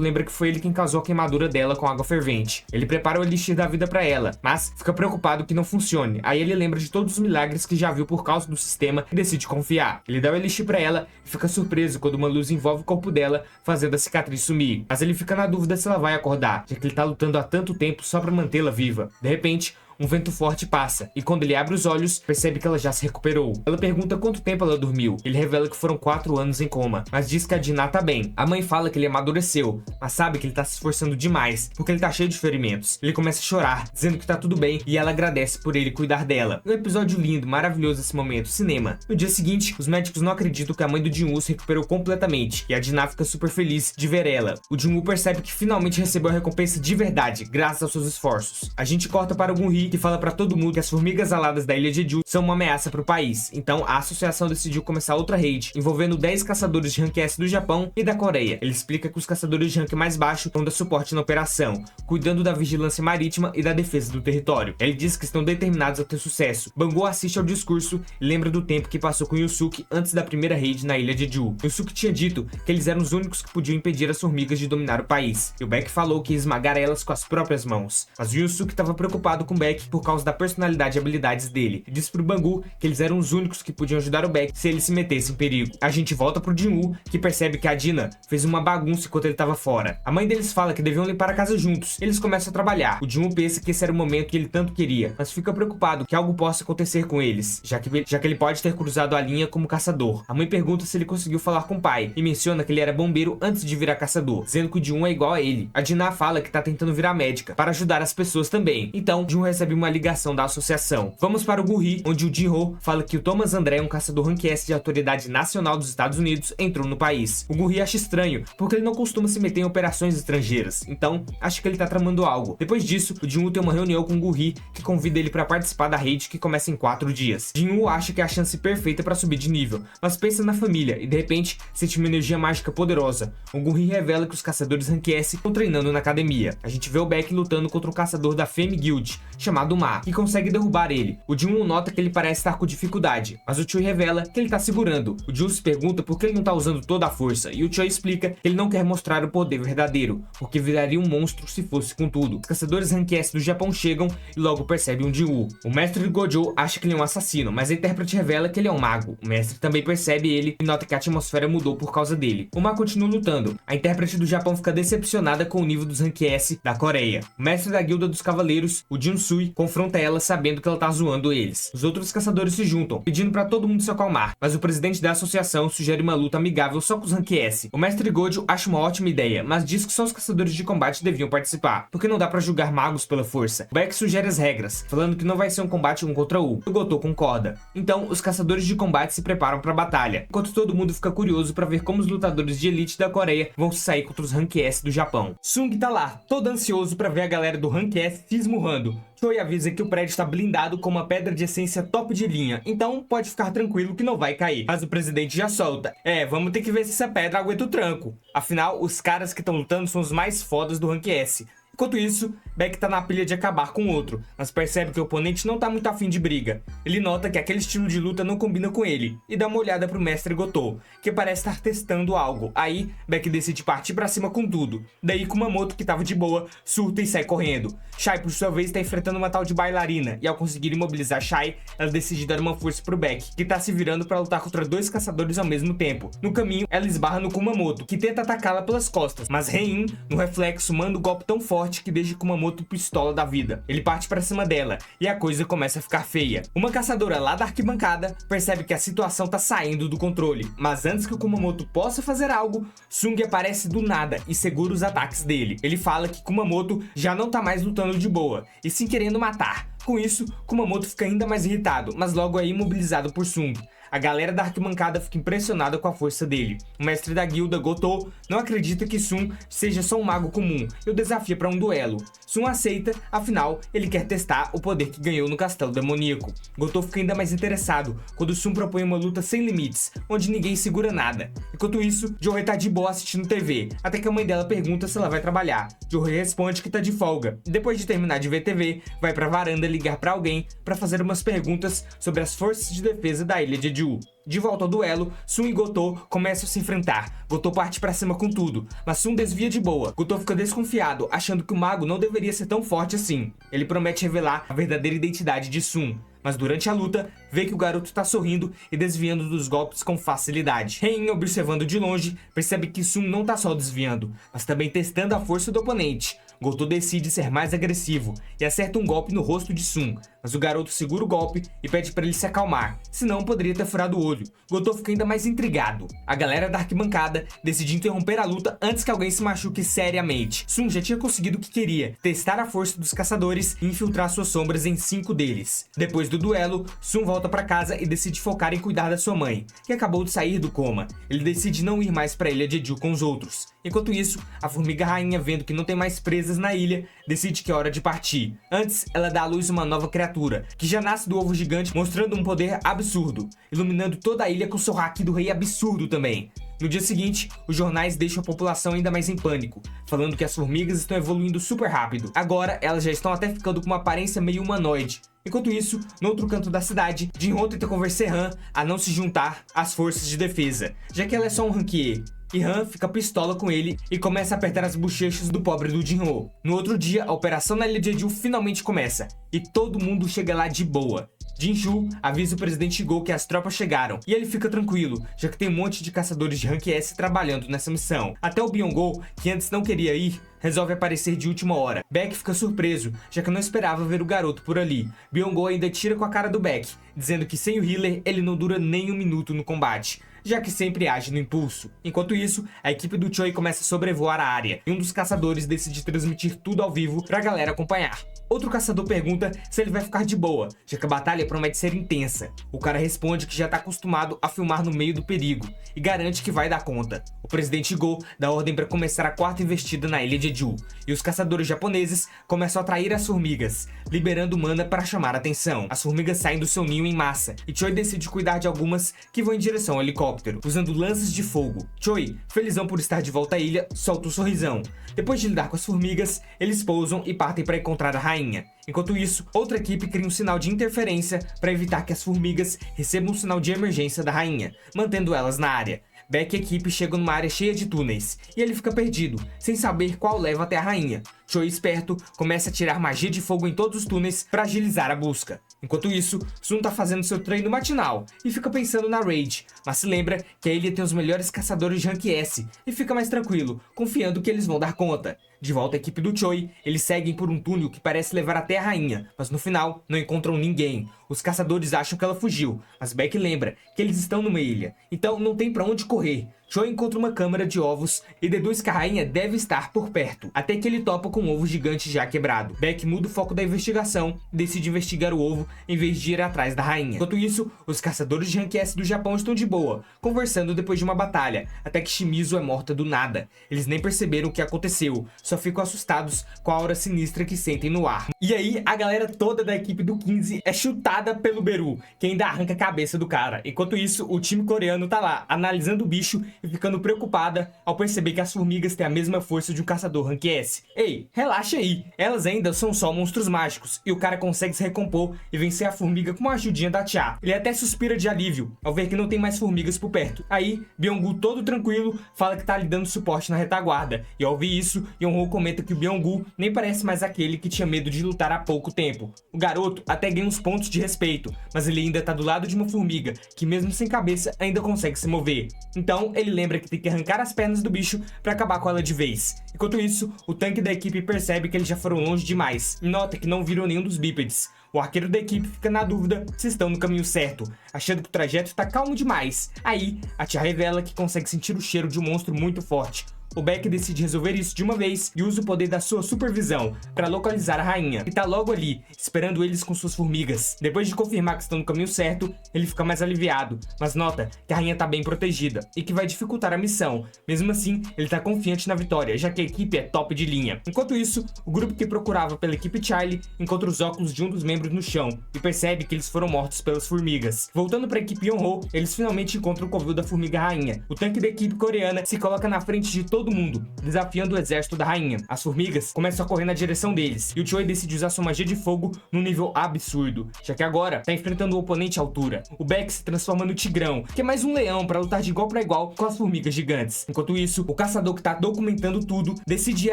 lembra que foi ele quem causou a queimadura dela com água fervente. Ele prepara o elixir da vida para ela, mas fica preocupado preocupado que não funcione. Aí ele lembra de todos os milagres que já viu por causa do sistema e decide confiar. Ele dá o elixir pra ela e fica surpreso quando uma luz envolve o corpo dela, fazendo a cicatriz sumir. Mas ele fica na dúvida se ela vai acordar, já que ele tá lutando há tanto tempo só pra mantê-la viva. De repente, um vento forte passa, e quando ele abre os olhos, percebe que ela já se recuperou. Ela pergunta quanto tempo ela dormiu. Ele revela que foram 4 anos em coma, mas diz que a Dinah tá bem. A mãe fala que ele amadureceu, mas sabe que ele tá se esforçando demais, porque ele tá cheio de ferimentos. Ele começa a chorar, dizendo que tá tudo bem, e ela agradece por ele cuidar dela. Um episódio lindo, maravilhoso esse momento, cinema. No dia seguinte, os médicos não acreditam que a mãe do Jin-woo se recuperou completamente, e a Dinah fica super feliz de ver ela. O Jin-woo percebe que finalmente recebeu a recompensa de verdade, graças aos seus esforços. A gente corta para o Gun-hee, que fala pra todo mundo que as formigas aladas da ilha Jeju são uma ameaça pro país. Então a associação decidiu começar outra raid, envolvendo 10 caçadores de rank S do Japão e da Coreia. Ele explica que os caçadores de rank mais baixo vão dar suporte na operação, cuidando da vigilância marítima e da defesa do território. Ele diz que estão determinados a ter sucesso. Bangou assiste ao discurso e lembra do tempo que passou com Yusuke antes da primeira raid na ilha Jeju. Yusuke tinha dito que eles eram os únicos que podiam impedir as formigas de dominar o país, e o Beck falou que ia esmagar elas com as próprias mãos. Mas o Yusuke estava preocupado com o Beck por causa da personalidade e habilidades dele, e disse pro Bangu que eles eram os únicos que podiam ajudar o Beck se ele se metesse em perigo. A gente volta pro Jin-woo, que percebe que a Dinah fez uma bagunça enquanto ele estava fora. A mãe deles fala que deviam limpar a casa juntos. Eles começam a trabalhar. O Jin-woo pensa que esse era o momento que ele tanto queria, mas fica preocupado que algo possa acontecer com eles, já que ele pode ter cruzado a linha como caçador. A mãe pergunta se ele conseguiu falar com o pai, e menciona que ele era bombeiro antes de virar caçador, dizendo que o Jin-woo é igual a ele. A Dinah fala que tá tentando virar médica, para ajudar as pessoas também. Então, Jin-woo recebe uma ligação da associação. Vamos para o Gun-hee, onde o Jin-ho fala que o Thomas André, um caçador rank S de autoridade nacional dos Estados Unidos, entrou no país. O Gun-hee acha estranho, porque ele não costuma se meter em operações estrangeiras, então acha que ele tá tramando algo. Depois disso, o Jin-woo tem uma reunião com o Gun-hee, que convida ele para participar da raid que começa em 4 dias. Jin-woo acha que é a chance perfeita para subir de nível, mas pensa na família e de repente sente uma energia mágica poderosa. O Gun-hee revela que os caçadores rank S estão treinando na academia. A gente vê o Beck lutando contra o caçador da Femme Guild, chamado Ma, que consegue derrubar ele. O Jin-woo nota que ele parece estar com dificuldade, mas o Choi revela que ele tá segurando. O Jin-woo se pergunta por que ele não tá usando toda a força, e o Choi explica que ele não quer mostrar o poder verdadeiro, porque viraria um monstro se fosse com tudo. Os caçadores rank S do Japão chegam e logo percebem o Jin-woo. O mestre Gojo acha que ele é um assassino, mas a intérprete revela que ele é um mago. O mestre também percebe ele e nota que a atmosfera mudou por causa dele. O Ma continua lutando. A intérprete do Japão fica decepcionada com o nível dos rank S da Coreia. O mestre da guilda dos cavaleiros, o Jin-sui, confronta ela sabendo que ela tá zoando eles. Os outros caçadores se juntam, pedindo pra todo mundo se acalmar, mas o presidente da associação sugere uma luta amigável só com os rank S. O mestre Gojo acha uma ótima ideia, mas diz que só os caçadores de combate deviam participar, porque não dá pra julgar magos pela força. O Beck sugere as regras, falando que não vai ser um combate 1 contra 1. O Goto concorda. Então, os caçadores de combate se preparam pra batalha, enquanto todo mundo fica curioso pra ver como os lutadores de elite da Coreia vão se sair contra os rank S do Japão. Sung tá lá, todo ansioso pra ver a galera do rank S se esmurrando. Choi avisa que o prédio está blindado com uma pedra de essência top de linha, então pode ficar tranquilo que não vai cair. Mas o presidente já solta. Vamos ter que ver se essa pedra aguenta o tranco. Afinal, os caras que estão lutando são os mais fodas do rank S. Enquanto isso, Beck tá na pilha de acabar com o outro, mas percebe que o oponente não tá muito afim de briga. Ele nota que aquele estilo de luta não combina com ele, e dá uma olhada pro mestre Goto, que parece estar testando algo. Aí, Beck decide partir pra cima com tudo. Daí, Kumamoto, que tava de boa, surta e sai correndo. Shai, por sua vez, tá enfrentando uma tal de bailarina, e ao conseguir imobilizar Shai, ela decide dar uma força pro Beck, que tá se virando pra lutar contra 2 caçadores ao mesmo tempo. No caminho, ela esbarra no Kumamoto, que tenta atacá-la pelas costas, mas Rein, no reflexo, manda um golpe tão forte que deixa Kumamoto pistola da vida. Ele parte pra cima dela, e a coisa começa a ficar feia. Uma caçadora lá da arquibancada percebe que a situação tá saindo do controle, mas antes que o Kumamoto possa fazer algo, Sung aparece do nada e segura os ataques dele. Ele fala que Kumamoto já não tá mais lutando de boa, e sim querendo matar. Com isso, Kumamoto fica ainda mais irritado, mas logo é imobilizado por Sung. A galera da arquibancada fica impressionada com a força dele. O mestre da guilda, Goto, não acredita que Sun seja só um mago comum e o desafia para um duelo. Sun aceita, afinal, ele quer testar o poder que ganhou no castelo demoníaco. Goto fica ainda mais interessado quando Sun propõe uma luta sem limites, onde ninguém segura nada. Enquanto isso, Joe tá de boa assistindo TV, até que a mãe dela pergunta se ela vai trabalhar. Joe responde que tá de folga, e depois de terminar de ver TV, vai pra varanda ligar para alguém para fazer umas perguntas sobre as forças de defesa da ilha de Jeju. De volta ao duelo, Sun e Goto começam a se enfrentar. Goto parte pra cima com tudo, mas Sun desvia de boa. Goto fica desconfiado, achando que o mago não deveria ser tão forte assim. Ele promete revelar a verdadeira identidade de Sun, mas durante a luta, vê que o garoto tá sorrindo e desviando dos golpes com facilidade. Hein, observando de longe, percebe que Sun não tá só desviando, mas também testando a força do oponente. Goto decide ser mais agressivo e acerta um golpe no rosto de Sun, mas o garoto segura o golpe e pede para ele se acalmar, senão poderia ter furado o olho. Goto fica ainda mais intrigado. A galera da arquibancada decide interromper a luta antes que alguém se machuque seriamente. Sun já tinha conseguido o que queria, testar a força dos caçadores e infiltrar suas sombras em 5 deles. Depois do duelo, Sun volta para casa e decide focar em cuidar da sua mãe, que acabou de sair do coma. Ele decide não ir mais para a ilha de Jeju com os outros. Enquanto isso, a formiga rainha, vendo que não tem mais presas na ilha, decide que é hora de partir. Antes, ela dá à luz uma nova criatura, que já nasce do ovo gigante, mostrando um poder absurdo, iluminando toda a ilha com seu haki do rei absurdo também. No dia seguinte, os jornais deixam a população ainda mais em pânico, falando que as formigas estão evoluindo super rápido. Agora, elas já estão até ficando com uma aparência meio humanoide. Enquanto isso, no outro canto da cidade, Jinho tenta convencer Han a não se juntar às forças de defesa, já que ela é só um ranquier. E Han fica pistola com ele e começa a apertar as bochechas do pobre do Jinho. No outro dia, a operação na ilha de Jeju finalmente começa, e todo mundo chega lá de boa. Jinchu avisa o presidente Go que as tropas chegaram, e ele fica tranquilo, já que tem um monte de caçadores de Rank S trabalhando nessa missão. Até o Byung-go, que antes não queria ir, resolve aparecer de última hora. Baek fica surpreso, já que não esperava ver o garoto por ali. Byung-go ainda tira com a cara do Baek, dizendo que sem o healer ele não dura nem um minuto no combate, já que sempre age no impulso. Enquanto isso, a equipe do Choi começa a sobrevoar a área, e um dos caçadores decide transmitir tudo ao vivo pra galera acompanhar. Outro caçador pergunta se ele vai ficar de boa, já que a batalha promete ser intensa. O cara responde que já tá acostumado a filmar no meio do perigo, e garante que vai dar conta. O presidente Go dá ordem para começar a 4ª investida na ilha de Jeju, e os caçadores japoneses começam a atrair as formigas, liberando mana para chamar a atenção. As formigas saem do seu ninho em massa, e Choi decide cuidar de algumas que vão em direção ao helicóptero, usando lanças de fogo. Choi, felizão por estar de volta à ilha, solta um sorrisão. Depois de lidar com as formigas, eles pousam e partem para encontrar a rainha. Enquanto isso, outra equipe cria um sinal de interferência para evitar que as formigas recebam um sinal de emergência da rainha, mantendo elas na área. Baek e a equipe chegam numa área cheia de túneis, e ele fica perdido, sem saber qual leva até a rainha. Choi, esperto, começa a tirar magia de fogo em todos os túneis para agilizar a busca. Enquanto isso, Sun tá fazendo seu treino matinal e fica pensando na raid, mas se lembra que a ilha tem os melhores caçadores de Rank S e fica mais tranquilo, confiando que eles vão dar conta. De volta à equipe do Choi, eles seguem por um túnel que parece levar até a rainha, mas no final não encontram ninguém. Os caçadores acham que ela fugiu, mas Baek lembra que eles estão numa ilha, então não tem pra onde correr. Choi encontra uma câmara de ovos e deduz que a rainha deve estar por perto, até que ele topa com um ovo gigante já quebrado. Baek muda o foco da investigação e decide investigar o ovo em vez de ir atrás da rainha. Enquanto isso, os caçadores de Rank S do Japão estão de boa, conversando depois de uma batalha, até que Shimizu é morta do nada. Eles nem perceberam o que aconteceu, só ficam assustados com a aura sinistra que sentem no ar. E aí, a galera toda da equipe do 15 é chutada pelo Beru, que ainda arranca a cabeça do cara. Enquanto isso, o time coreano tá lá, analisando o bicho e ficando preocupada ao perceber que as formigas têm a mesma força de um caçador Rank S. Ei, relaxa aí, elas ainda são só monstros mágicos, e o cara consegue se recompor e vencer a formiga com uma ajudinha da Tia. Ele até suspira de alívio ao ver que não tem mais formigas por perto. Aí, Byung-gu, todo tranquilo, fala que tá lhe dando suporte na retaguarda, e ao ouvir isso, Yeon-ho comenta que o Byung-gu nem parece mais aquele que tinha medo de lutar há pouco tempo. O garoto até ganha uns pontos de respeito, mas ele ainda tá do lado de uma formiga, que mesmo sem cabeça ainda consegue se mover. Então, ele lembra que tem que arrancar as pernas do bicho para acabar com ela de vez. Enquanto isso, o tanque da equipe percebe que eles já foram longe demais e nota que não viram nenhum dos bípedes. O arqueiro da equipe fica na dúvida se estão no caminho certo, achando que o trajeto está calmo demais. Aí, a Tia revela que consegue sentir o cheiro de um monstro muito forte. O Baek decide resolver isso de uma vez e usa o poder da sua supervisão para localizar a rainha, que tá logo ali, esperando eles com suas formigas. Depois de confirmar que estão no caminho certo, ele fica mais aliviado, mas nota que a rainha tá bem protegida e que vai dificultar a missão. Mesmo assim, ele tá confiante na vitória, já que a equipe é top de linha. Enquanto isso, o grupo que procurava pela equipe Charlie encontra os óculos de um dos membros no chão e percebe que eles foram mortos pelas formigas. Voltando para a equipe Yeon-ho, eles finalmente encontram o covil da formiga rainha. O tanque da equipe coreana se coloca na frente de todo todo mundo, desafiando o exército da rainha. As formigas começam a correr na direção deles, e o Choi decide usar sua magia de fogo num nível absurdo, já que agora tá enfrentando o oponente à altura. O Beck se transforma no Tigrão, que é mais um leão para lutar de igual para igual com as formigas gigantes. Enquanto isso, o caçador que tá documentando tudo decide ir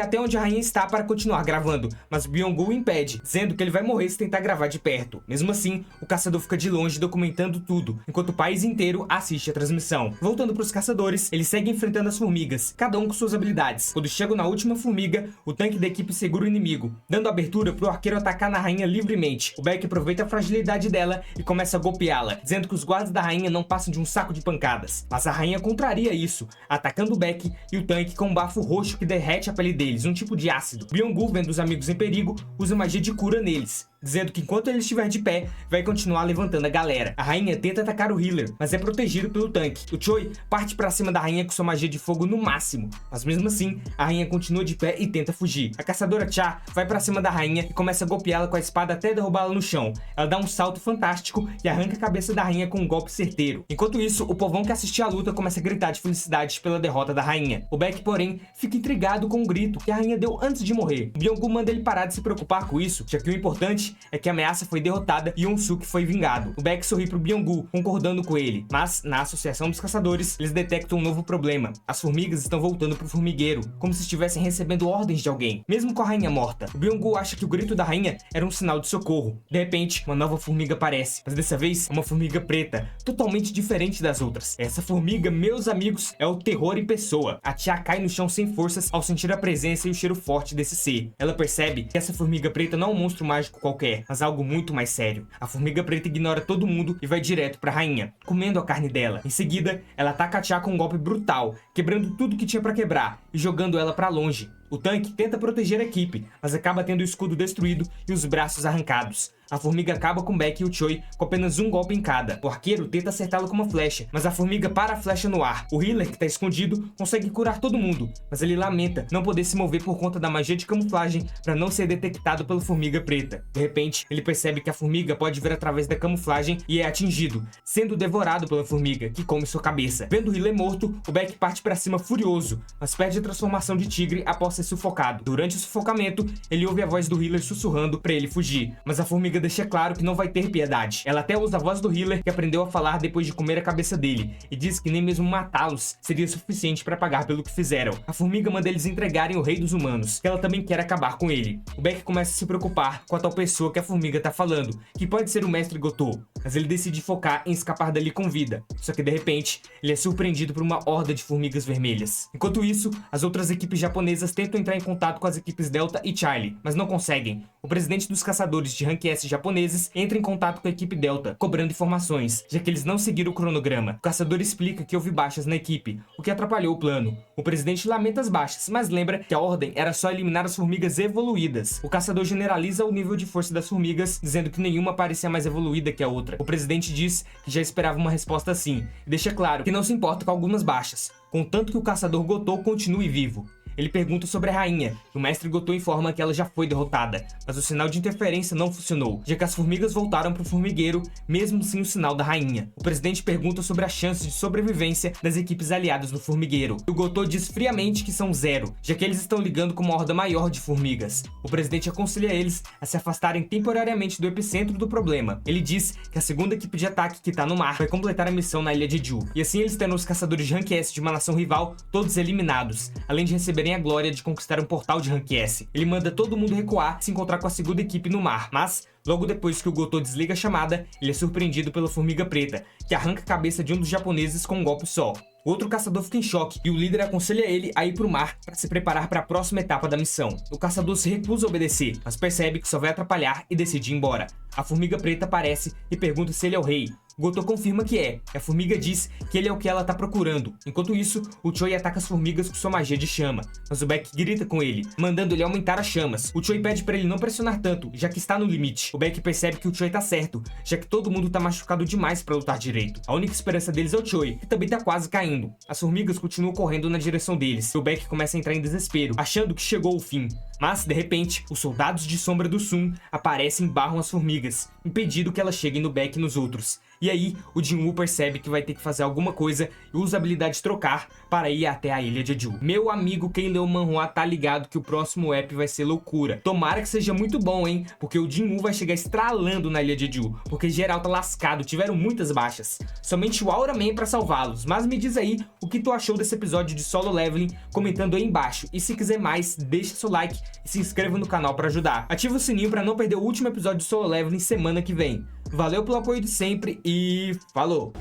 até onde a rainha está para continuar gravando, mas Byung-gu o impede, dizendo que ele vai morrer se tentar gravar de perto. Mesmo assim, o caçador fica de longe documentando tudo, enquanto o país inteiro assiste a transmissão. Voltando para os caçadores, eles seguem enfrentando as formigas, cada um com suas habilidades. Quando chegam na última formiga, o tanque da equipe segura o inimigo, dando abertura para o arqueiro atacar na rainha livremente. O Beck aproveita a fragilidade dela e começa a golpeá-la, dizendo que os guardas da rainha não passam de um saco de pancadas. Mas a rainha contraria isso, atacando o Beck e o tanque com um bafo roxo que derrete a pele deles, um tipo de ácido. Byung-gu, vendo os amigos em perigo, usa magia de cura neles, dizendo que enquanto ele estiver de pé, vai continuar levantando a galera. A rainha tenta atacar o healer, mas é protegido pelo tanque. O Choi parte pra cima da rainha com sua magia de fogo no máximo, mas mesmo assim, a rainha continua de pé e tenta fugir. A caçadora Cha vai pra cima da rainha e começa a golpeá-la com a espada até derrubá-la no chão. Ela dá um salto fantástico e arranca a cabeça da rainha com um golpe certeiro. Enquanto isso, o povão que assistia a luta começa a gritar de felicidade pela derrota da rainha. O Beck, porém, fica intrigado com o grito que a rainha deu antes de morrer. Byung-gu manda ele parar de se preocupar com isso, já que o importante é que a ameaça foi derrotada e Yoon-suk foi vingado. O Beck sorri pro Byung-gu, concordando com ele, mas na Associação dos Caçadores, eles detectam um novo problema. As formigas estão voltando pro formigueiro, como se estivessem recebendo ordens de alguém, mesmo com a rainha morta. O Byung-gu acha que o grito da rainha era um sinal de socorro. De repente, uma nova formiga aparece, mas dessa vez é uma formiga preta, totalmente diferente das outras. Essa formiga, meus amigos, é o terror em pessoa. A Tia cai no chão sem forças ao sentir a presença e o cheiro forte desse ser. Ela percebe que essa formiga preta não é um monstro mágico qualquer, mas algo muito mais sério. A formiga preta ignora todo mundo e vai direto pra rainha, comendo a carne dela. Em seguida, ela ataca a Tia com um golpe brutal, quebrando tudo que tinha pra quebrar e jogando ela pra longe. O tanque tenta proteger a equipe, mas acaba tendo o escudo destruído e os braços arrancados. A formiga acaba com Beck e o Choi com apenas um golpe em cada. O arqueiro tenta acertá-lo com uma flecha, mas a formiga para a flecha no ar. O healer, que está escondido, consegue curar todo mundo, mas ele lamenta não poder se mover por conta da magia de camuflagem para não ser detectado pela formiga preta. De repente, ele percebe que a formiga pode ver através da camuflagem e é atingido, sendo devorado pela formiga, que come sua cabeça. Vendo o healer morto, o Beck parte para cima furioso, mas perde a transformação de tigre após ser sufocado. Durante o sufocamento, ele ouve a voz do healer sussurrando para ele fugir, mas a formiga deixa claro que não vai ter piedade. Ela até usa a voz do healer que aprendeu a falar depois de comer a cabeça dele, e diz que nem mesmo matá-los seria suficiente para pagar pelo que fizeram. A formiga manda eles entregarem o rei dos humanos, que ela também quer acabar com ele. O Beck começa a se preocupar com a tal pessoa que a formiga tá falando, que pode ser o mestre Gotou, mas ele decide focar em escapar dali com vida. Só que de repente, ele é surpreendido por uma horda de formigas vermelhas. Enquanto isso, as outras equipes japonesas tentam entrar em contato com as equipes Delta e Charlie, mas não conseguem. O presidente dos caçadores de Rank S japoneses entra em contato com a equipe Delta, cobrando informações, já que eles não seguiram o cronograma. O caçador explica que houve baixas na equipe, o que atrapalhou o plano. O presidente lamenta as baixas, mas lembra que a ordem era só eliminar as formigas evoluídas. O caçador generaliza o nível de força das formigas, dizendo que nenhuma parecia mais evoluída que a outra. O presidente diz que já esperava uma resposta assim, e deixa claro que não se importa com algumas baixas, contanto que o caçador Gotou continue vivo. Ele pergunta sobre a rainha, e o mestre Gotou informa que ela já foi derrotada, mas o sinal de interferência não funcionou, já que as formigas voltaram para o formigueiro, mesmo sem o sinal da rainha. O presidente pergunta sobre as chances de sobrevivência das equipes aliadas no formigueiro, e o Gotou diz friamente que são 0, já que eles estão ligando com uma horda maior de formigas. O presidente aconselha eles a se afastarem temporariamente do epicentro do problema. Ele diz que a segunda equipe de ataque que está no mar vai completar a missão na ilha de Ju, e assim eles terão os caçadores de Rank S de uma nação rival todos eliminados, além de receberem a glória de conquistar um portal de Rank S. Ele manda todo mundo recuar e se encontrar com a segunda equipe no mar, mas logo depois que o Gotou desliga a chamada, ele é surpreendido pela formiga preta, que arranca a cabeça de um dos japoneses com um golpe só. O outro caçador fica em choque e o líder aconselha ele a ir pro mar para se preparar para a próxima etapa da missão. O caçador se recusa a obedecer, mas percebe que só vai atrapalhar e decide ir embora. A formiga preta aparece e pergunta se ele é o rei. Gotou confirma que é, e a formiga diz que ele é o que ela tá procurando. Enquanto isso, o Choi ataca as formigas com sua magia de chama, mas o Beck grita com ele, mandando ele aumentar as chamas. O Choi pede pra ele não pressionar tanto, já que está no limite. O Beck percebe que o Choi tá certo, já que todo mundo tá machucado demais pra lutar direito. A única esperança deles é o Choi, que também tá quase caindo. As formigas continuam correndo na direção deles, e o Beck começa a entrar em desespero, achando que chegou o fim. Mas, de repente, os soldados de sombra do Sun aparecem e barram as formigas, impedindo que elas cheguem no Beck e nos outros. E aí, o Jinwoo percebe que vai ter que fazer alguma coisa e usa a habilidade trocar para ir até a ilha Jeju. Meu amigo, quem leu o manhwa tá ligado que o próximo ep vai ser loucura. Tomara que seja muito bom, hein? Porque o Jinwoo vai chegar estralando na ilha Jeju, porque geral tá lascado, tiveram muitas baixas. Somente o Aura Man pra salvá-los. Mas me diz aí o que tu achou desse episódio de Solo Leveling, comentando aí embaixo. E se quiser mais, deixa seu like e se inscreva no canal para ajudar. Ativa o sininho para não perder o último episódio de Solo Leveling semana que vem. Valeu pelo apoio de sempre e falou!